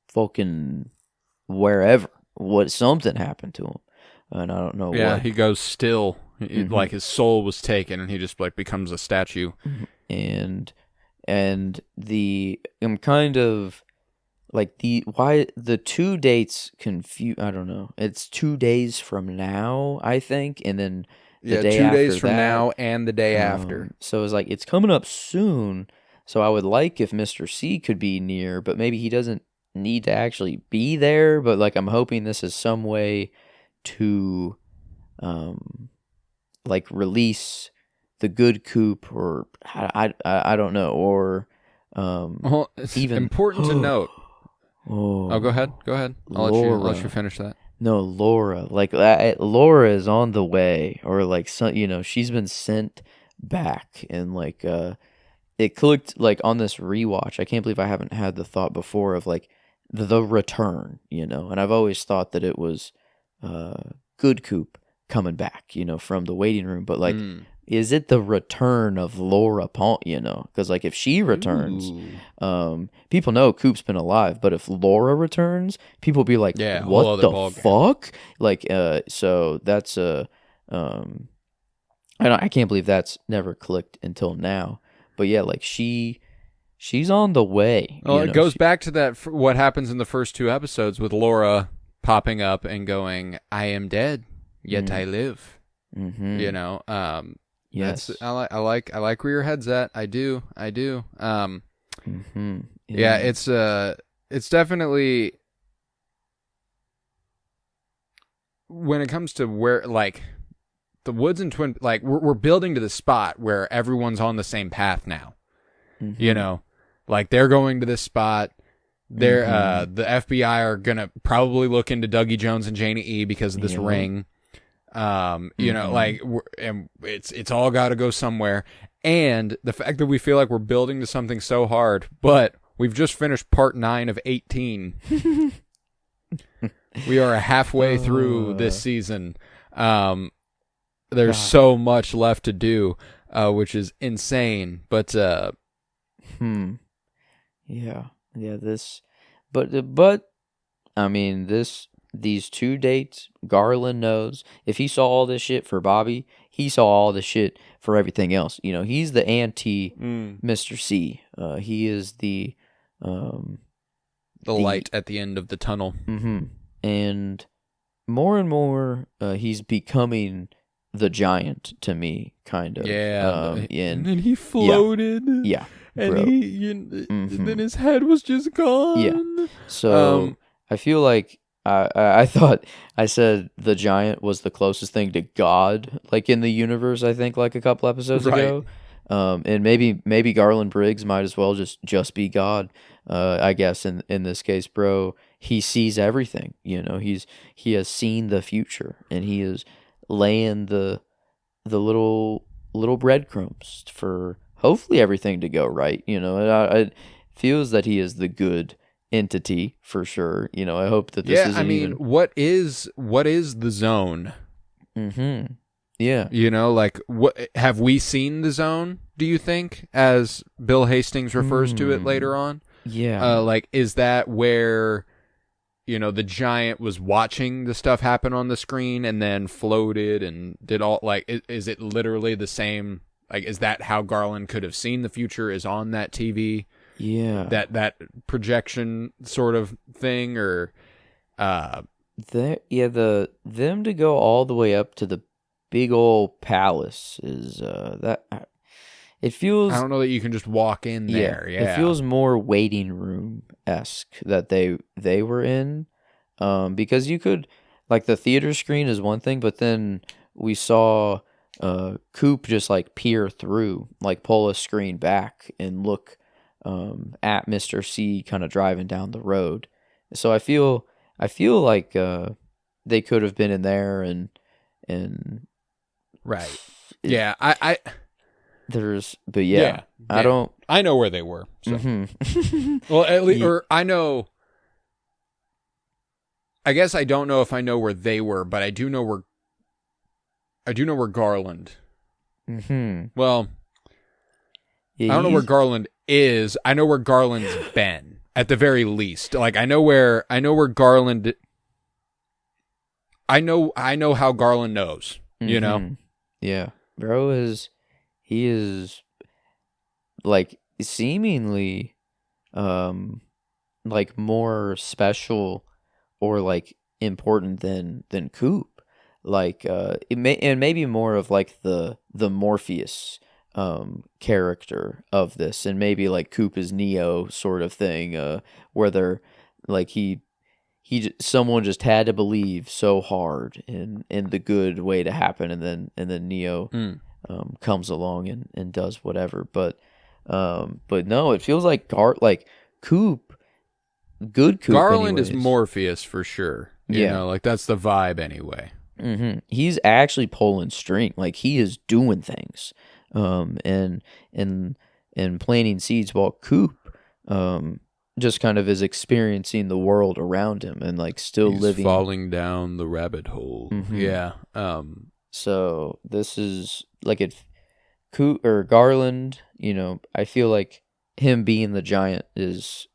fucking wherever. Something happened to him, and I don't know what. Yeah, he goes still, like his soul was taken, and he just like becomes a statue. And I'm kind of like the 2 dates confuse. I don't know. It's 2 days from now, I think, and then. The day 2 days after from that, now and the day after. So it's like, it's coming up soon. So I would like if Mr. C could be near, but maybe he doesn't need to actually be there. But like, I'm hoping this is some way to, like release the good coop, or I don't know, or well, it's even important to note. Oh, go ahead. I'll let you finish that. No, Laura. Like, Laura is on the way, or like, she's been sent back, and like, it clicked like on this rewatch. I can't believe I haven't had the thought before of like the return, and I've always thought that it was Good Coop coming back, from the waiting room, but like. Is it the return of Laura Palm? Because like if she returns, people know Coop's been alive. But if Laura returns, people be like, "What the fuck?" Like, so that's I can't believe that's never clicked until now. But yeah, like she she's on the way. Well, it goes back to that what happens in the first 2 episodes with Laura popping up and going, "I am dead, yet I live." Mm-hmm. You know, yes, I like where your head's at. I do. mm-hmm. Yeah, it's definitely, when it comes to where, like, the woods and Twin, like, we're building to the spot where everyone's on the same path now. Mm-hmm. You know, like, they're going to this spot. They're the FBI are gonna probably look into Dougie Jones and Janie E because of this ring. You know, like, and it's all got to go somewhere. And the fact that we feel like we're building to something so hard, but we've just finished part 9 of 18. We are halfway through this season. There's so much left to do, which is insane. But but I mean, these 2 dates, Garland knows. If he saw all this shit for Bobby, he saw all this shit for everything else. You know, he's the anti Mr. C. He is the light at the end of the tunnel. Mm-hmm. And more, he's becoming the giant to me, kind of. Yeah. And then he floated. Yeah. And then his head was just gone. Yeah. So I feel like I thought I said the giant was the closest thing to God, like, in the universe, I think, like a couple episodes ago. And maybe Garland Briggs might as well just be God. I guess in this case, bro, he sees everything. You know, he has seen the future, and he is laying the little breadcrumbs for hopefully everything to go right. You know, it feels that he is the good entity for sure. You know, I hope that this isn't even... what is the zone? Mm-hmm. Yeah. You know, like, what have we seen the zone, do you think, as Bill Hastings refers to it later on? Yeah. Like, is that where, you know, the giant was watching the stuff happen on the screen and then floated and did all, like, is it literally the same? Like, is that how Garland could have seen the future, is on that TV? Yeah. That projection sort of thing, or them to go all the way up to the big old palace is that it feels... I don't know that you can just walk in there. Yeah. It feels more waiting room-esque that they were in, because you could, like, the theater screen is one thing, but then we saw Coop just, like, peer through, like, pull a screen back and look at Mr. C kind of driving down the road. So I feel like they could have been in there and right. Yeah, I I know where they were. So. Mm-hmm. Well, at least, or I know. I guess I don't know if I know where they were, but I do know where Garland. Mm-hmm. Well, I don't know where Garland is. I know where Garland's been, at the very least. Like, I know where Garland. I know how Garland knows. Mm-hmm. You know. Yeah, bro he is like seemingly like more special or like important than Coop. Like maybe more of like the Morpheus character of this, and maybe like Coop is Neo sort of thing, where they're like someone just had to believe so hard in the good way to happen, and then Neo comes along and does whatever. But no, it feels like Coop, good Coop. Garland anyways. is Morpheus for sure. You know, like, that's the vibe anyway. Mm-hmm. He's actually pulling string, like he is doing things, and planting seeds, while Coop just kind of is experiencing the world around him and like still living, falling down the rabbit hole. Mm-hmm. Yeah. So this is like Coop or Garland. You know, I feel like him being the giant is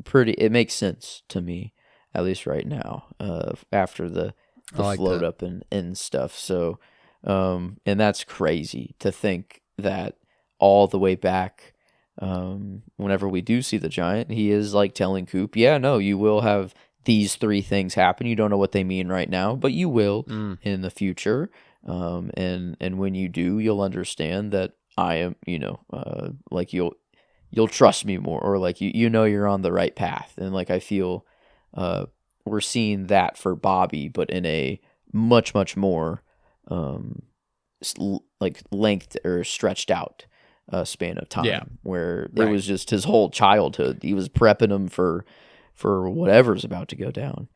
pretty. It makes sense to me, at least right now. After the float up and stuff. So, and that's crazy to think that all the way back whenever we do see the giant, he is like telling Coop, yeah, no, you will have these 3 things happen. You don't know what they mean right now, but you will in the future. And when you do, you'll understand that I am, like you'll trust me more, or like you know you're on the right path. And like I feel we're seeing that for Bobby, but in a much more like length or stretched out span of time, where it was just his whole childhood. He was prepping him for whatever's about to go down.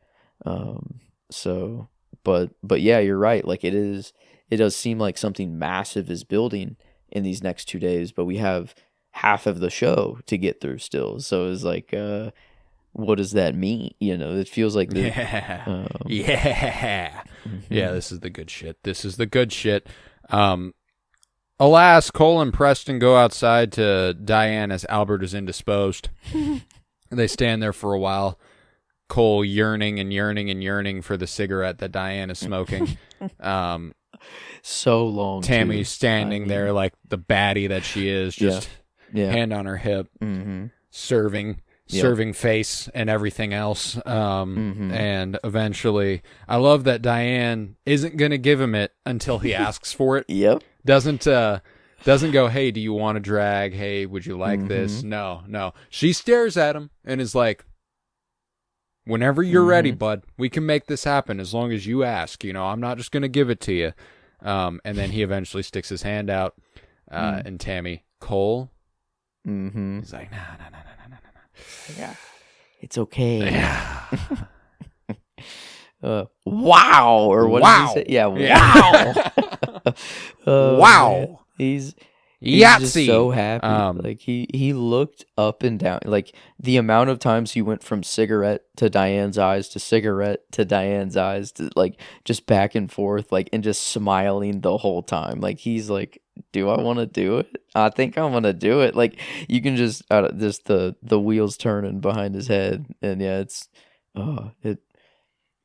So, but yeah, you're right. Like it does seem like something massive is building in these next 2 days, but we have half of the show to get through still. So it's like, what does that mean? It feels like yeah. This is the good shit. Alas, Cole and Preston go outside to Diane as Albert is indisposed. They stand there for a while, Cole yearning for the cigarette that Diane is smoking. So long. Tammy standing there like the baddie that she is, just hand on her hip, serving face and everything else. And eventually, I love that Diane isn't going to give him it until he asks for it. Yep. Doesn't go, hey, do you want to drag? Hey, would you like this? No. She stares at him and is like, whenever you're ready, bud, we can make this happen as long as you ask. I'm not just going to give it to you. And then he eventually sticks his hand out, and Tammy, Cole, he's like, no. Yeah, it's okay. Yeah. Wow, or what did he say? Yeah, wow. Wow. Man. He's Yahtzee. just so happy. Like he looked up and down. Like the amount of times he went from cigarette to Diane's eyes to cigarette to Diane's eyes to like just back and forth, like, and just smiling the whole time. Like he's like, do I want to do it? I think I want to do it. Like you can just the wheels turning behind his head, and yeah,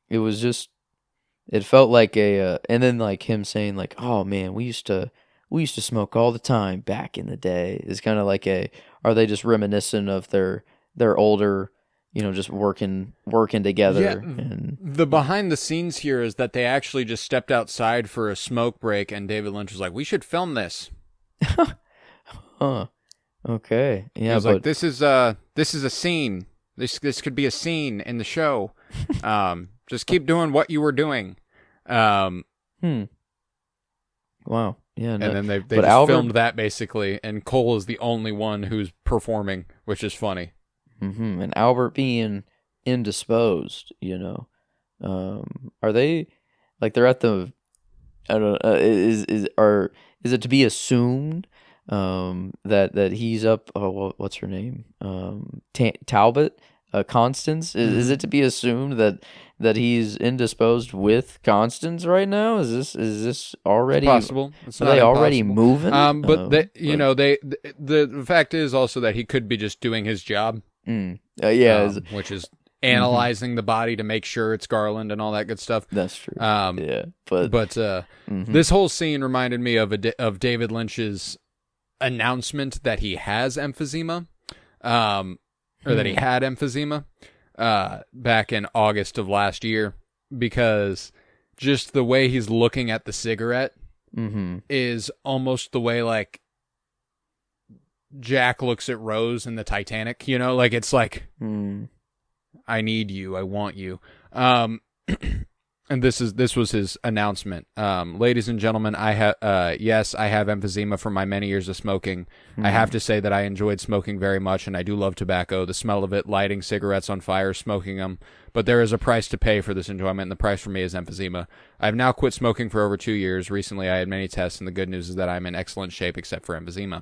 it was just, it felt like and then like him saying like, oh man, we used to smoke all the time back in the day. It's kind of like are they just reminiscent of their older, just working together? Yeah, and the behind the scenes here is that they actually just stepped outside for a smoke break, and David Lynch was like, we should film this. Huh. Okay. Yeah. He was like, this is a scene. This could be a scene in the show. Just keep doing what you were doing. Wow. Yeah. And then they just Albert filmed that basically, and Cole is the only one who's performing, which is funny. And Albert being indisposed, are they like they're at the? I don't know. Is it to be assumed that he's up? Oh, what's her name? Talbot, Constance. Is it to be assumed that he's indisposed with Constance right now? Is this already it's possible? It's are not they impossible. already moving? But the fact is also that he could be just doing his job. Which is analyzing the body to make sure it's Garland and all that good stuff. That's true. This whole scene reminded me of David Lynch's announcement that he has emphysema, or that he had emphysema, back in August of last year, because just the way he's looking at the cigarette is almost the way like Jack looks at Rose in the Titanic, like it's like, I need you, I want you. And this was his announcement. Ladies and gentlemen, I have emphysema from my many years of smoking. I have to say that I enjoyed smoking very much, and I do love tobacco, the smell of it, lighting cigarettes on fire, smoking them. But there is a price to pay for this enjoyment, and the price for me is emphysema. I have now quit smoking for over 2 years. Recently, I had many tests, and the good news is that I'm in excellent shape except for emphysema.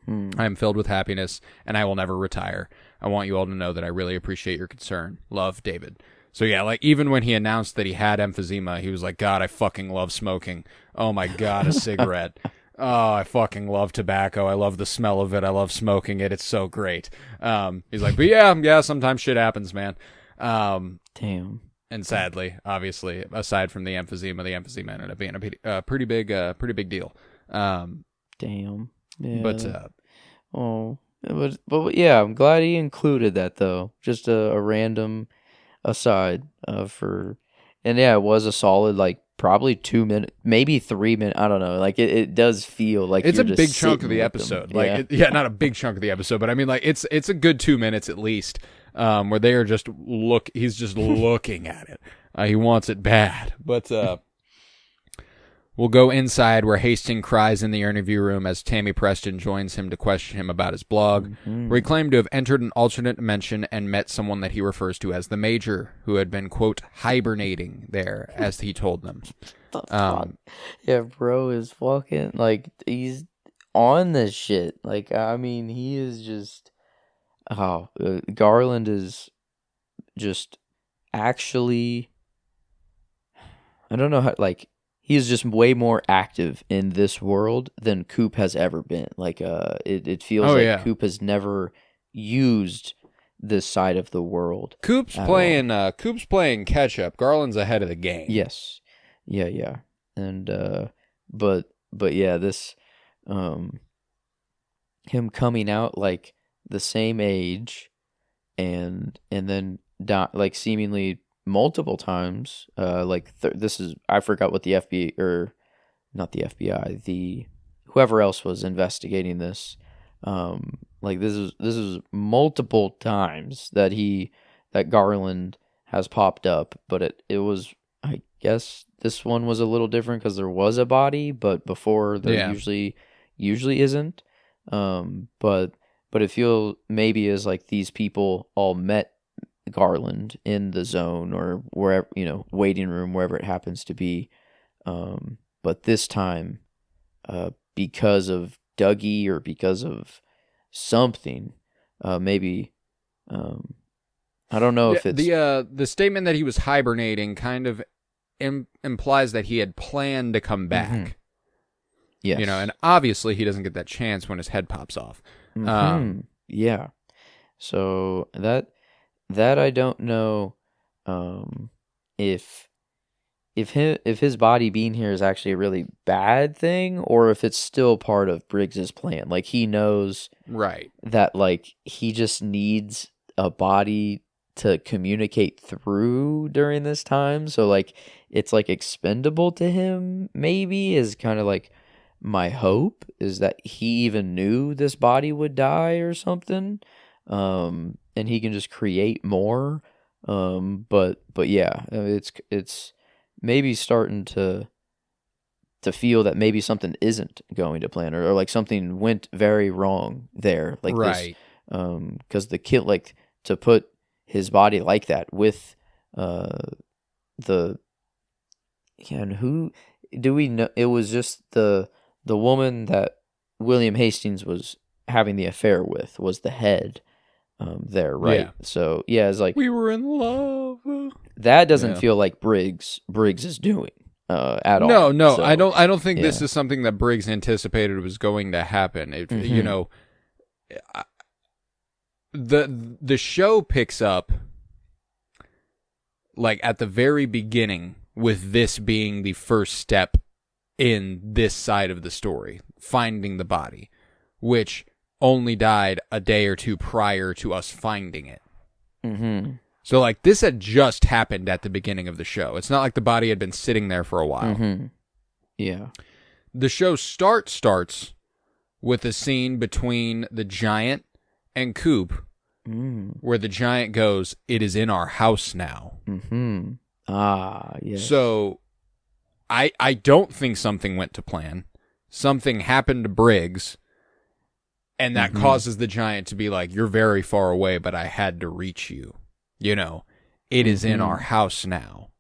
I am filled with happiness, and I will never retire. I want you all to know that I really appreciate your concern. Love, David. So yeah, like even when he announced that he had emphysema, he was like, God, I fucking love smoking. Oh my God, a cigarette. Oh, I fucking love tobacco. I love the smell of it. I love smoking it. It's so great. He's like, but yeah, sometimes shit happens, man. Damn. And sadly, obviously, aside from the emphysema ended up being a pretty big deal. Damn. Yeah. But but yeah, I'm glad he included that though. Just a random aside for, and yeah, it was a solid like probably 2 minutes, maybe 3 minutes. I don't know. Like it does feel like It's you're a just big chunk of sitting the with them. episode. Yeah. Yeah, not a big chunk of the episode, but I mean, like it's a good 2 minutes at least, where they are just he's just looking at it. He wants it bad, but we'll go inside where Hastings cries in the interview room as Tammy Preston joins him to question him about his blog, where he claimed to have entered an alternate dimension and met someone that he refers to as the Major, who had been, quote, hibernating there, as he told them. Yeah, bro is fucking, like, he's on this shit. Like, I mean, he is just, Garland is just actually, I don't know how, like, he is just way more active in this world than Coop has ever been. Like, it feels like Coop has never used this side of the world. Coop's playing catch up. Garland's ahead of the game. Yes. Yeah. And but yeah, this him coming out like the same age and then like seemingly multiple times, like this is, I forgot what the FBI, or not the FBI, the whoever else was investigating this, like this is multiple times that Garland has popped up, but it was, I guess this one was a little different because there was a body, but before there usually isn't, but it feels maybe as like these people all met Garland in the zone or wherever, waiting room, wherever it happens to be. But this time, because of Dougie or because of something, maybe, I don't know if it's the statement that he was hibernating kind of implies that he had planned to come back. Mm-hmm. Yes. And obviously he doesn't get that chance when his head pops off. Mm-hmm. Yeah. So that I don't know if his body being here is actually a really bad thing or if it's still part of Briggs's plan. Like he knows that like he just needs a body to communicate through during this time. So like it's like expendable to him, maybe, is kind of like my hope, is that he even knew this body would die or something. And he can just create more. But yeah, it's maybe starting to feel that maybe something isn't going to plan, or like something went very wrong there. Like this, because the kid, like, to put his body like that with and who do we know? It was just the woman that William Hastings was having the affair with was the head there, right? Yeah. So yeah, it's like we were in love. That doesn't feel like Briggs is doing at all. No, so, I don't think this is something that Briggs anticipated was going to happen. The show picks up like at the very beginning with this being the first step in this side of the story, finding the body, which only died a day or two prior to us finding it. Mm-hmm. So, like, this had just happened at the beginning of the show. It's not like the body had been sitting there for a while. Mm-hmm. Yeah. The show starts with a scene between the giant and Coop, where the giant goes, "It is in our house now." Mm-hmm. Ah, yes. So, I don't think something went to plan. Something happened to Briggs, and that causes the giant to be like, "You're very far away, but I had to reach you. It is in our house now.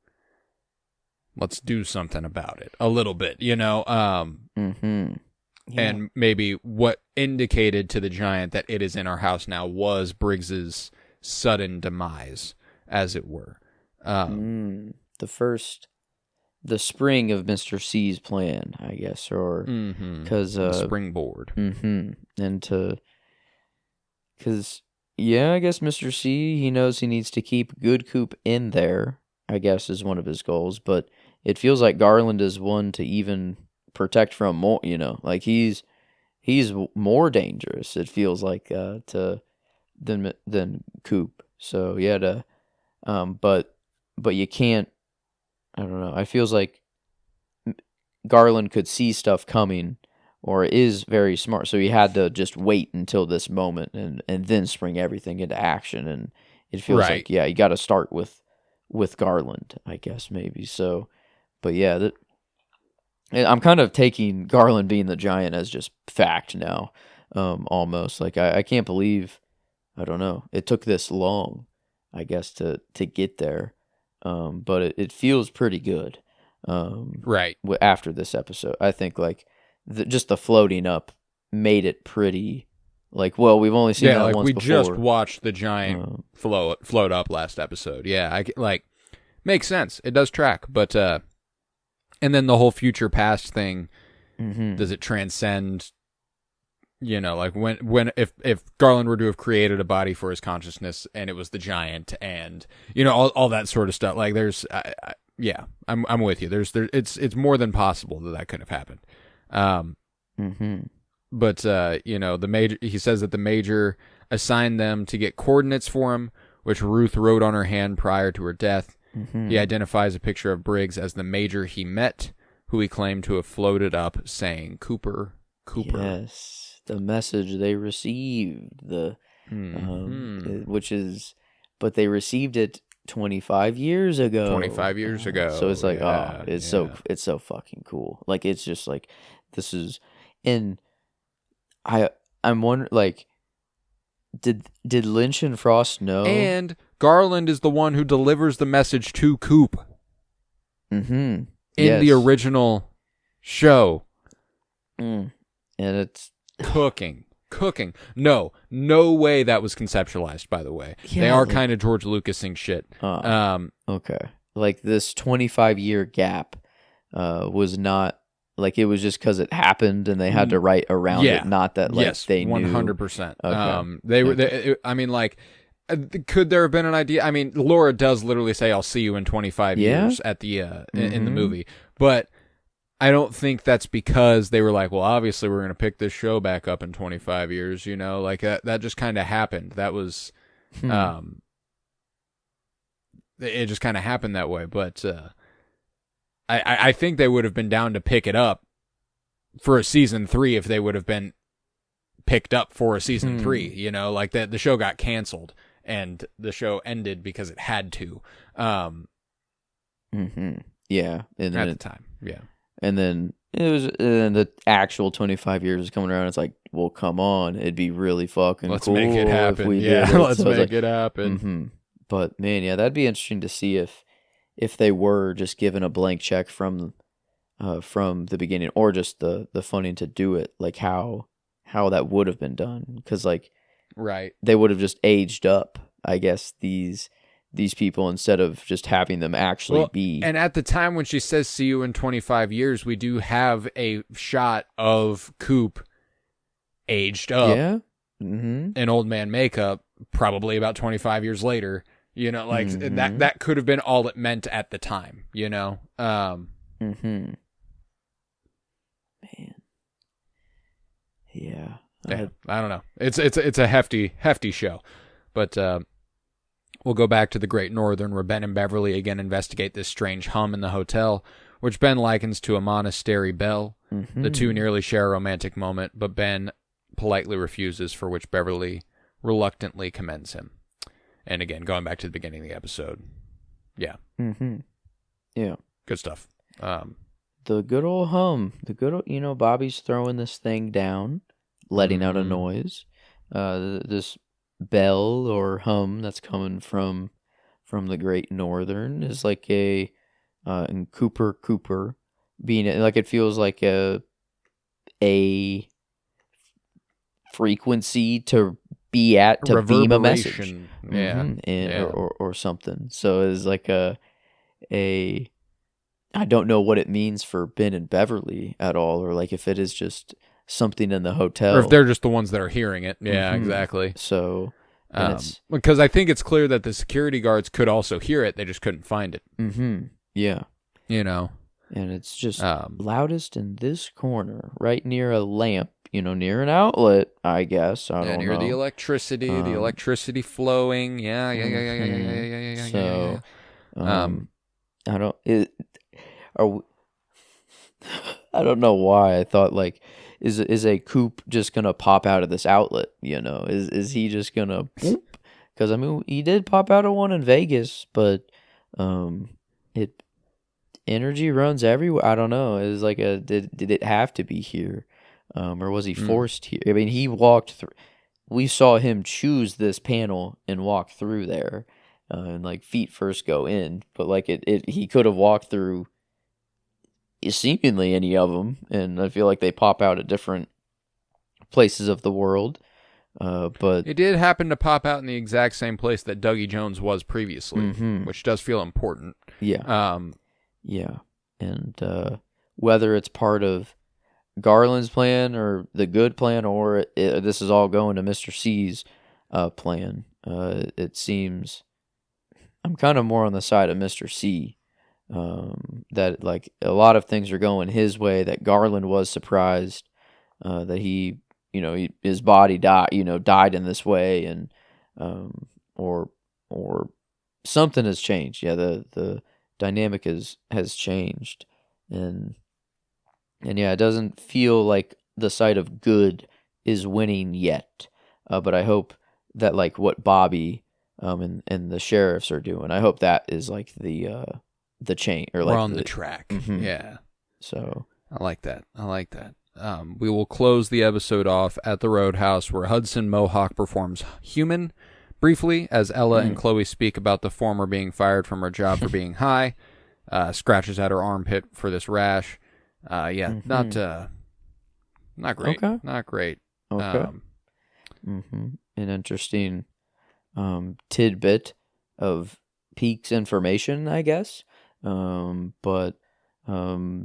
Let's do something about it." A little bit, Yeah. And maybe what indicated to the giant that it is in our house now was Briggs's sudden demise, as it were. The spring of Mr. C's plan, I guess, or because springboard. And because I guess Mr. C, he knows he needs to keep Good Coop in there, I guess, is one of his goals. But it feels like Garland is one to even protect from more. Like he's he's more dangerous. It feels like than Coop. So yeah, but you can't. I don't know. It feels like Garland could see stuff coming, or is very smart. So he had to just wait until this moment and then spring everything into action. And it feels like you got to start with Garland, I guess maybe. So, but yeah, I'm kind of taking Garland being the giant as just fact now. Almost like I can't believe, I don't know, it took this long, I guess, to get there. But it feels pretty good. After this episode, I think like just the floating up made it pretty. Like, well, we've only seen that once before. We just watched the giant float up last episode. Yeah, makes sense. It does track, but and then the whole future past thing. Does it transcend? You know, like if Garland were to have created a body for his consciousness and it was the giant, and you know all that sort of stuff. Like there's, I'm with you. It's more than possible that could have happened. But you know, he says that the major assigned them to get coordinates for him, which Ruth wrote on her hand prior to her death. He identifies a picture of Briggs as the major he met, who he claimed to have floated up, saying Cooper. Yes. The message they received, which is, but they received it 25 years ago. 25 years ago. So it's like, it's so fucking cool. Like it's just like this is, and I'm wondering, like, did Lynch and Frost know? And Garland is the one who delivers the message to Coop. In the original show. And it's cooking. No way that was conceptualized, by the way. They are kind of George Lucasing shit. Okay. Like this 25-year gap was not, like, it was just because it happened and they had to write around it, not that they knew. 100%. Okay. I mean, like, could there have been an idea? I mean, Laura does literally say, "I'll see you in 25 years" at the in the movie, but I don't think that's because they were like, well, obviously we're going to pick this show back up in 25 years, you know, like that just kind of happened. That was, it just kind of happened that way. But I think they would have been down to pick it up for a season 3 if they would have been picked up for a season 3, you know, like that the show got canceled and the show ended because it had to. Yeah. And at the time. Yeah. And then the actual 25 years is coming around. It's like, well, come on, it'd be really fucking let's cool. Make it happen. If we did it. Let's make it happen. But man, yeah, that'd be interesting to see if they were just given a blank check from the beginning, or just the funding to do it, like how that would have been done, because like they would have just aged up, I guess, these people, instead of just having them actually be. And at the time when she says "see you in 25 years," we do have a shot of Coop aged up, in old man makeup, probably about 25 years later. You know, like that could have been all it meant at the time. You know, Man, yeah. I don't know. It's a hefty show, but. We'll go back to the Great Northern, where Ben and Beverly again investigate this strange hum in the hotel, which Ben likens to a monastery bell. The two nearly share a romantic moment, but Ben politely refuses, for which Beverly reluctantly commends him. And again, going back to the beginning of the episode. Yeah. Yeah. Good stuff. The good old hum. The good old, Bobby's throwing this thing down, letting out a noise. This bell or hum that's coming from the Great Northern is like and Cooper being like, it feels like a frequency to be at, to beam a message, or something. So it's like a I don't know what it means for Ben and Beverly at all, or like if it is just something in the hotel, or if they're just the ones that are hearing it. Yeah, exactly. So because I think it's clear that the security guards could also hear it, they just couldn't find it. Yeah, you know, and it's just loudest in this corner, right near a lamp, near an outlet, I guess. I don't near know. the electricity flowing. Yeah. So, Um, I don't. Are we, I don't know why I thought like, is a coop just gonna pop out of this outlet? Is he just gonna? Because I mean, he did pop out of one in Vegas, but it energy runs everywhere. I don't know. It was like did it have to be here, or was he forced here? I mean, he walked through. We saw him choose this panel and walk through there, and like feet first go in, but like he could have walked through seemingly any of them, and I feel like they pop out at different places of the world. But it did happen to pop out in the exact same place that Dougie Jones was previously, which does feel important. Yeah. Yeah. And whether it's part of Garland's plan or the good plan, or this is all going to Mr. C's plan, it seems I'm kind of more on the side of Mr. C. That like a lot of things are going his way, that Garland was surprised that his body died in this way, and or something has changed. Yeah, the dynamic has changed, and yeah, it doesn't feel like the side of good is winning yet. But I hope that like what Bobby and the sheriffs are doing, I hope that is like the chain, or like we're on the track. Yeah. So I like that. We will close the episode off at the Roadhouse, where Hudson Mohawk performs Human briefly as Ella and Chloe speak about the former being fired from her job for being high, scratches at her armpit for this rash. Not great. Okay. Not great. Okay. An interesting tidbit of Peaks information, I guess. But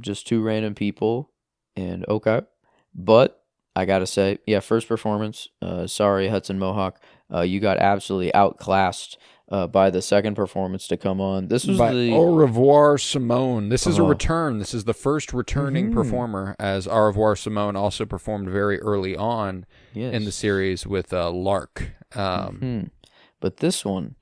just two random people, and okay. But I gotta say, yeah, first performance. Sorry, Hudson Mohawk. You got absolutely outclassed by the second performance to come on. This was Au revoir, Simone. This is a return. This is the first returning performer, as Au revoir, Simone also performed very early on in the series with Lark. But this one,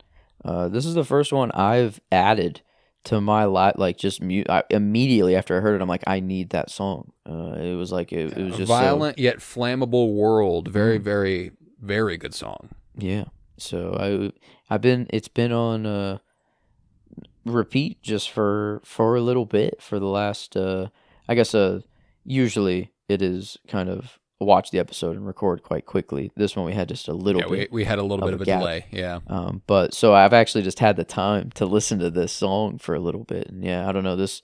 this is the first one I've added to my just mute. Immediately after I heard it, I'm like, I need that song. It was like it was just violent yet flammable world. Very, very, very good song. Yeah. So it's been on repeat just for a little bit for the last I guess usually it is kind of watch the episode and record quite quickly. This one we had just a little bit. We had a little bit of a delay. Yeah. But so I've actually just had the time to listen to this song for a little bit, and yeah, I don't know, this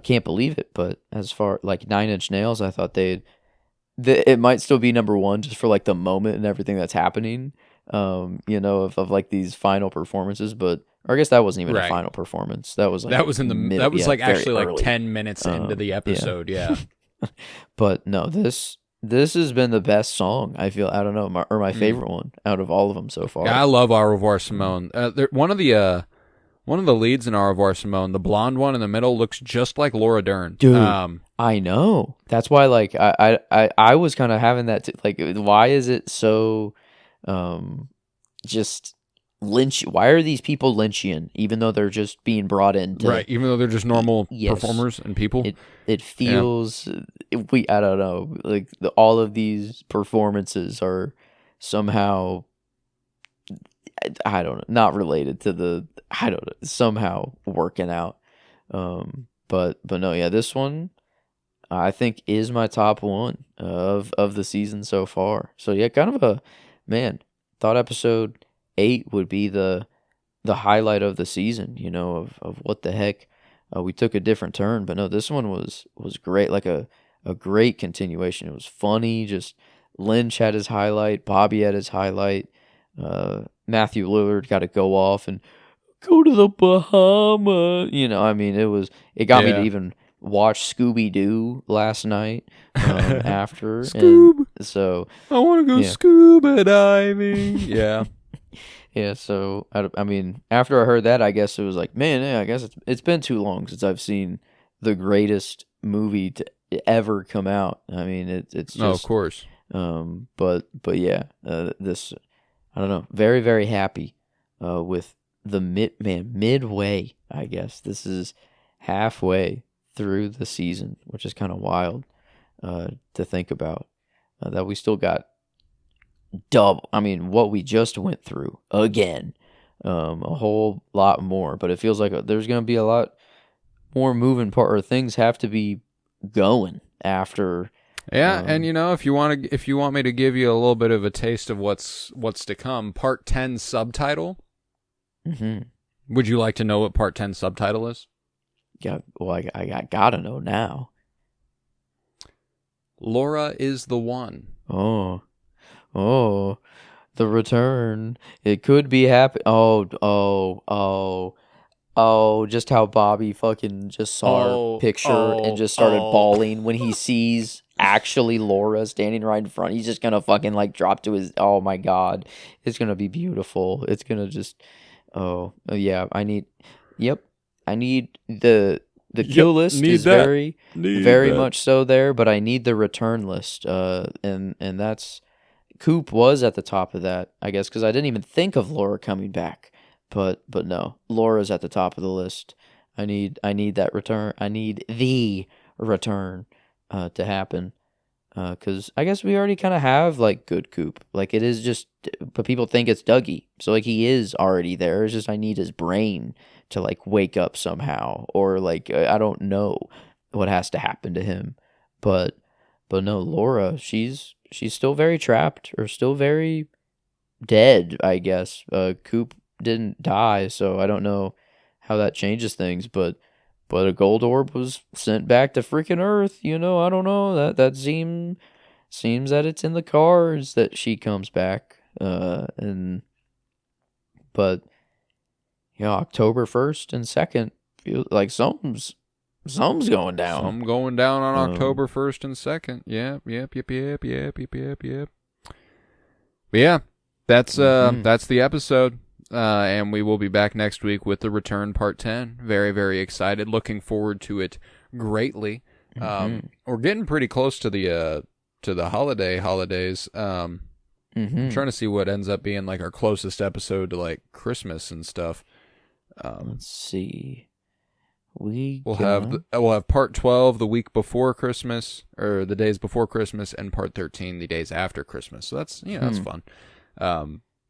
can't believe it, but as far like 9 Inch Nails, I thought it might still be number one just for like the moment and everything that's happening, of like these final performances, or I guess that wasn't even a final performance. That was like actually like early. 10 minutes into the episode. Yeah. But no, this has been the best song, I feel. I don't know, my favorite one out of all of them so far. Yeah, I love Au revoir, Simone. One of the leads in Au revoir, Simone, the blonde one in the middle, looks just like Laura Dern. Dude, I know. That's why, like, I was kind of having that, like, why is it so, just Lynch? Why are these people Lynchian, even though they're just being brought in? Right, even though they're just normal performers and people. It feels, I don't know, like all of these performances are somehow, I don't know, not related to somehow working out. But no, yeah, this one I think is my top one of the season so far. So yeah, kind of thought episode 8 would be the highlight of the season, of what the heck. We took a different turn, but no, this one was great, like a great continuation. It was funny. Just Lynch had his highlight, Bobby had his highlight. Matthew Lillard got to go off and go to the Bahamas. I mean, it got me to even watch Scooby-Doo last night after. Scoob. And so I want to go scuba diving. Yeah. Yeah, so, I mean, after I heard that, I guess it was like, man, yeah, I guess it's been too long since I've seen the greatest movie to ever come out. I mean, it's No, of just course. but yeah, this I don't know. Very very happy with the midway. I guess this is halfway through the season, which is kind of wild to think about. That we still got double. I mean, what we just went through again, a whole lot more. But it feels like there's going to be a lot more moving part, or things have to be going after. Yeah, and if you want me to give you a little bit of a taste of what's to come, Part 10 subtitle. Mm-hmm. Would you like to know what Part 10 subtitle is? Yeah, well, I gotta know now. Laura is the one. Oh, the return. It could be happen. Oh, just how Bobby fucking just saw her picture and just started bawling when he sees actually Laura standing right in front. He's just gonna fucking like drop to his. Oh my god, it's gonna be beautiful. It's gonna just. Oh yeah, I need. Yep, I need the kill list is very much so there, but I need the return list. And that's Coop was at the top of that, I guess, because I didn't even think of Laura coming back. But no, Laura's at the top of the list. I need that return. I need the return to happen. Because I guess we already kind of have like good Coop. Like it is just, but people think it's Dougie. So like he is already there. It's just I need his brain to like wake up somehow, or like I don't know what has to happen to him. But no, Laura, she's still very trapped, or still very dead, I guess. Coop didn't die, so I don't know how that changes things, but a gold orb was sent back to freaking Earth, I don't know. That seems that it's in the cards that she comes back. But October 1st and 2nd feels like something's going down. Something going down on October 1st and 2nd. Yep. But yeah, that's the episode. And we will be back next week with the return Part 10. Very, very excited. Looking forward to it greatly. We're getting pretty close to the holidays. I'm trying to see what ends up being like our closest episode to like Christmas and stuff. Let's see. We'll have Part 12 the week before Christmas, or the days before Christmas, and Part 13 the days after Christmas. So that's that's fun.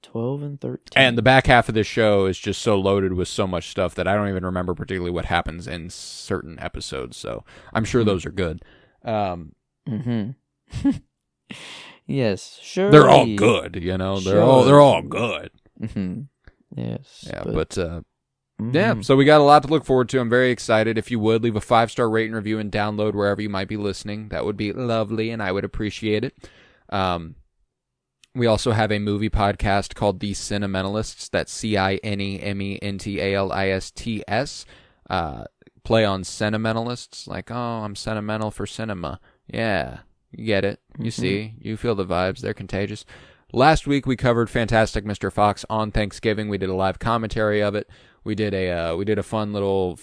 12 and 13. And the back half of this show is just so loaded with so much stuff that I don't even remember particularly what happens in certain episodes. So I'm sure those are good. Yes, sure. They're all good, They're all good. Yes. Yeah, but yeah, so we got a lot to look forward to. I'm very excited. If you would leave a 5-star rating, review, and download wherever you might be listening, that would be lovely, and I would appreciate it. We also have a movie podcast called The Cinementalists. That's CINEMENTALISTS. Play on sentimentalists. Like, oh, I'm sentimental for cinema. Yeah, you get it. You see, you feel the vibes. They're contagious. Last week we covered Fantastic Mr. Fox on Thanksgiving. We did a live commentary of it. We did a fun little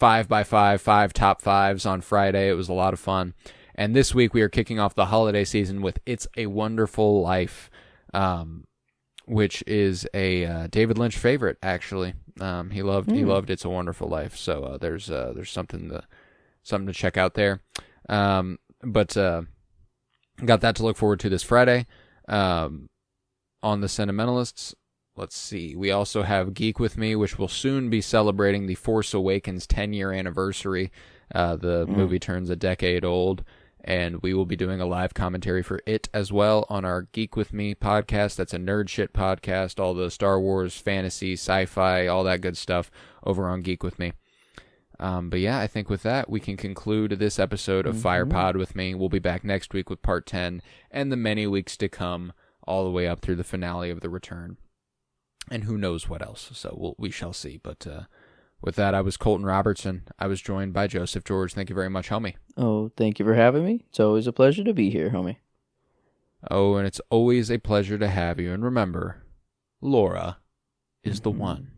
5x5, 5 top 5s on Friday. It was a lot of fun. And this week we are kicking off the holiday season with It's a Wonderful Life, which is a David Lynch favorite, actually. He loved It's a Wonderful Life. So there's something to check out there. But got that to look forward to this Friday. On the Sentimentalists, let's see. We also have Geek With Me, which will soon be celebrating the Force Awakens 10-year anniversary. The movie turns a decade old. And we will be doing a live commentary for it as well on our Geek With Me podcast. That's a nerd shit podcast. All the Star Wars, fantasy, sci-fi, all that good stuff over on Geek With Me. But yeah, I think with that, we can conclude this episode of FirePod with me. We'll be back next week with Part 10 and the many weeks to come, all the way up through the finale of The Return. And who knows what else. So we shall see. But with that, I was Colton Robertson. I was joined by Joseph George. Thank you very much, homie. Oh, thank you for having me. It's always a pleasure to be here, homie. Oh, and it's always a pleasure to have you. And remember, Laura is the one.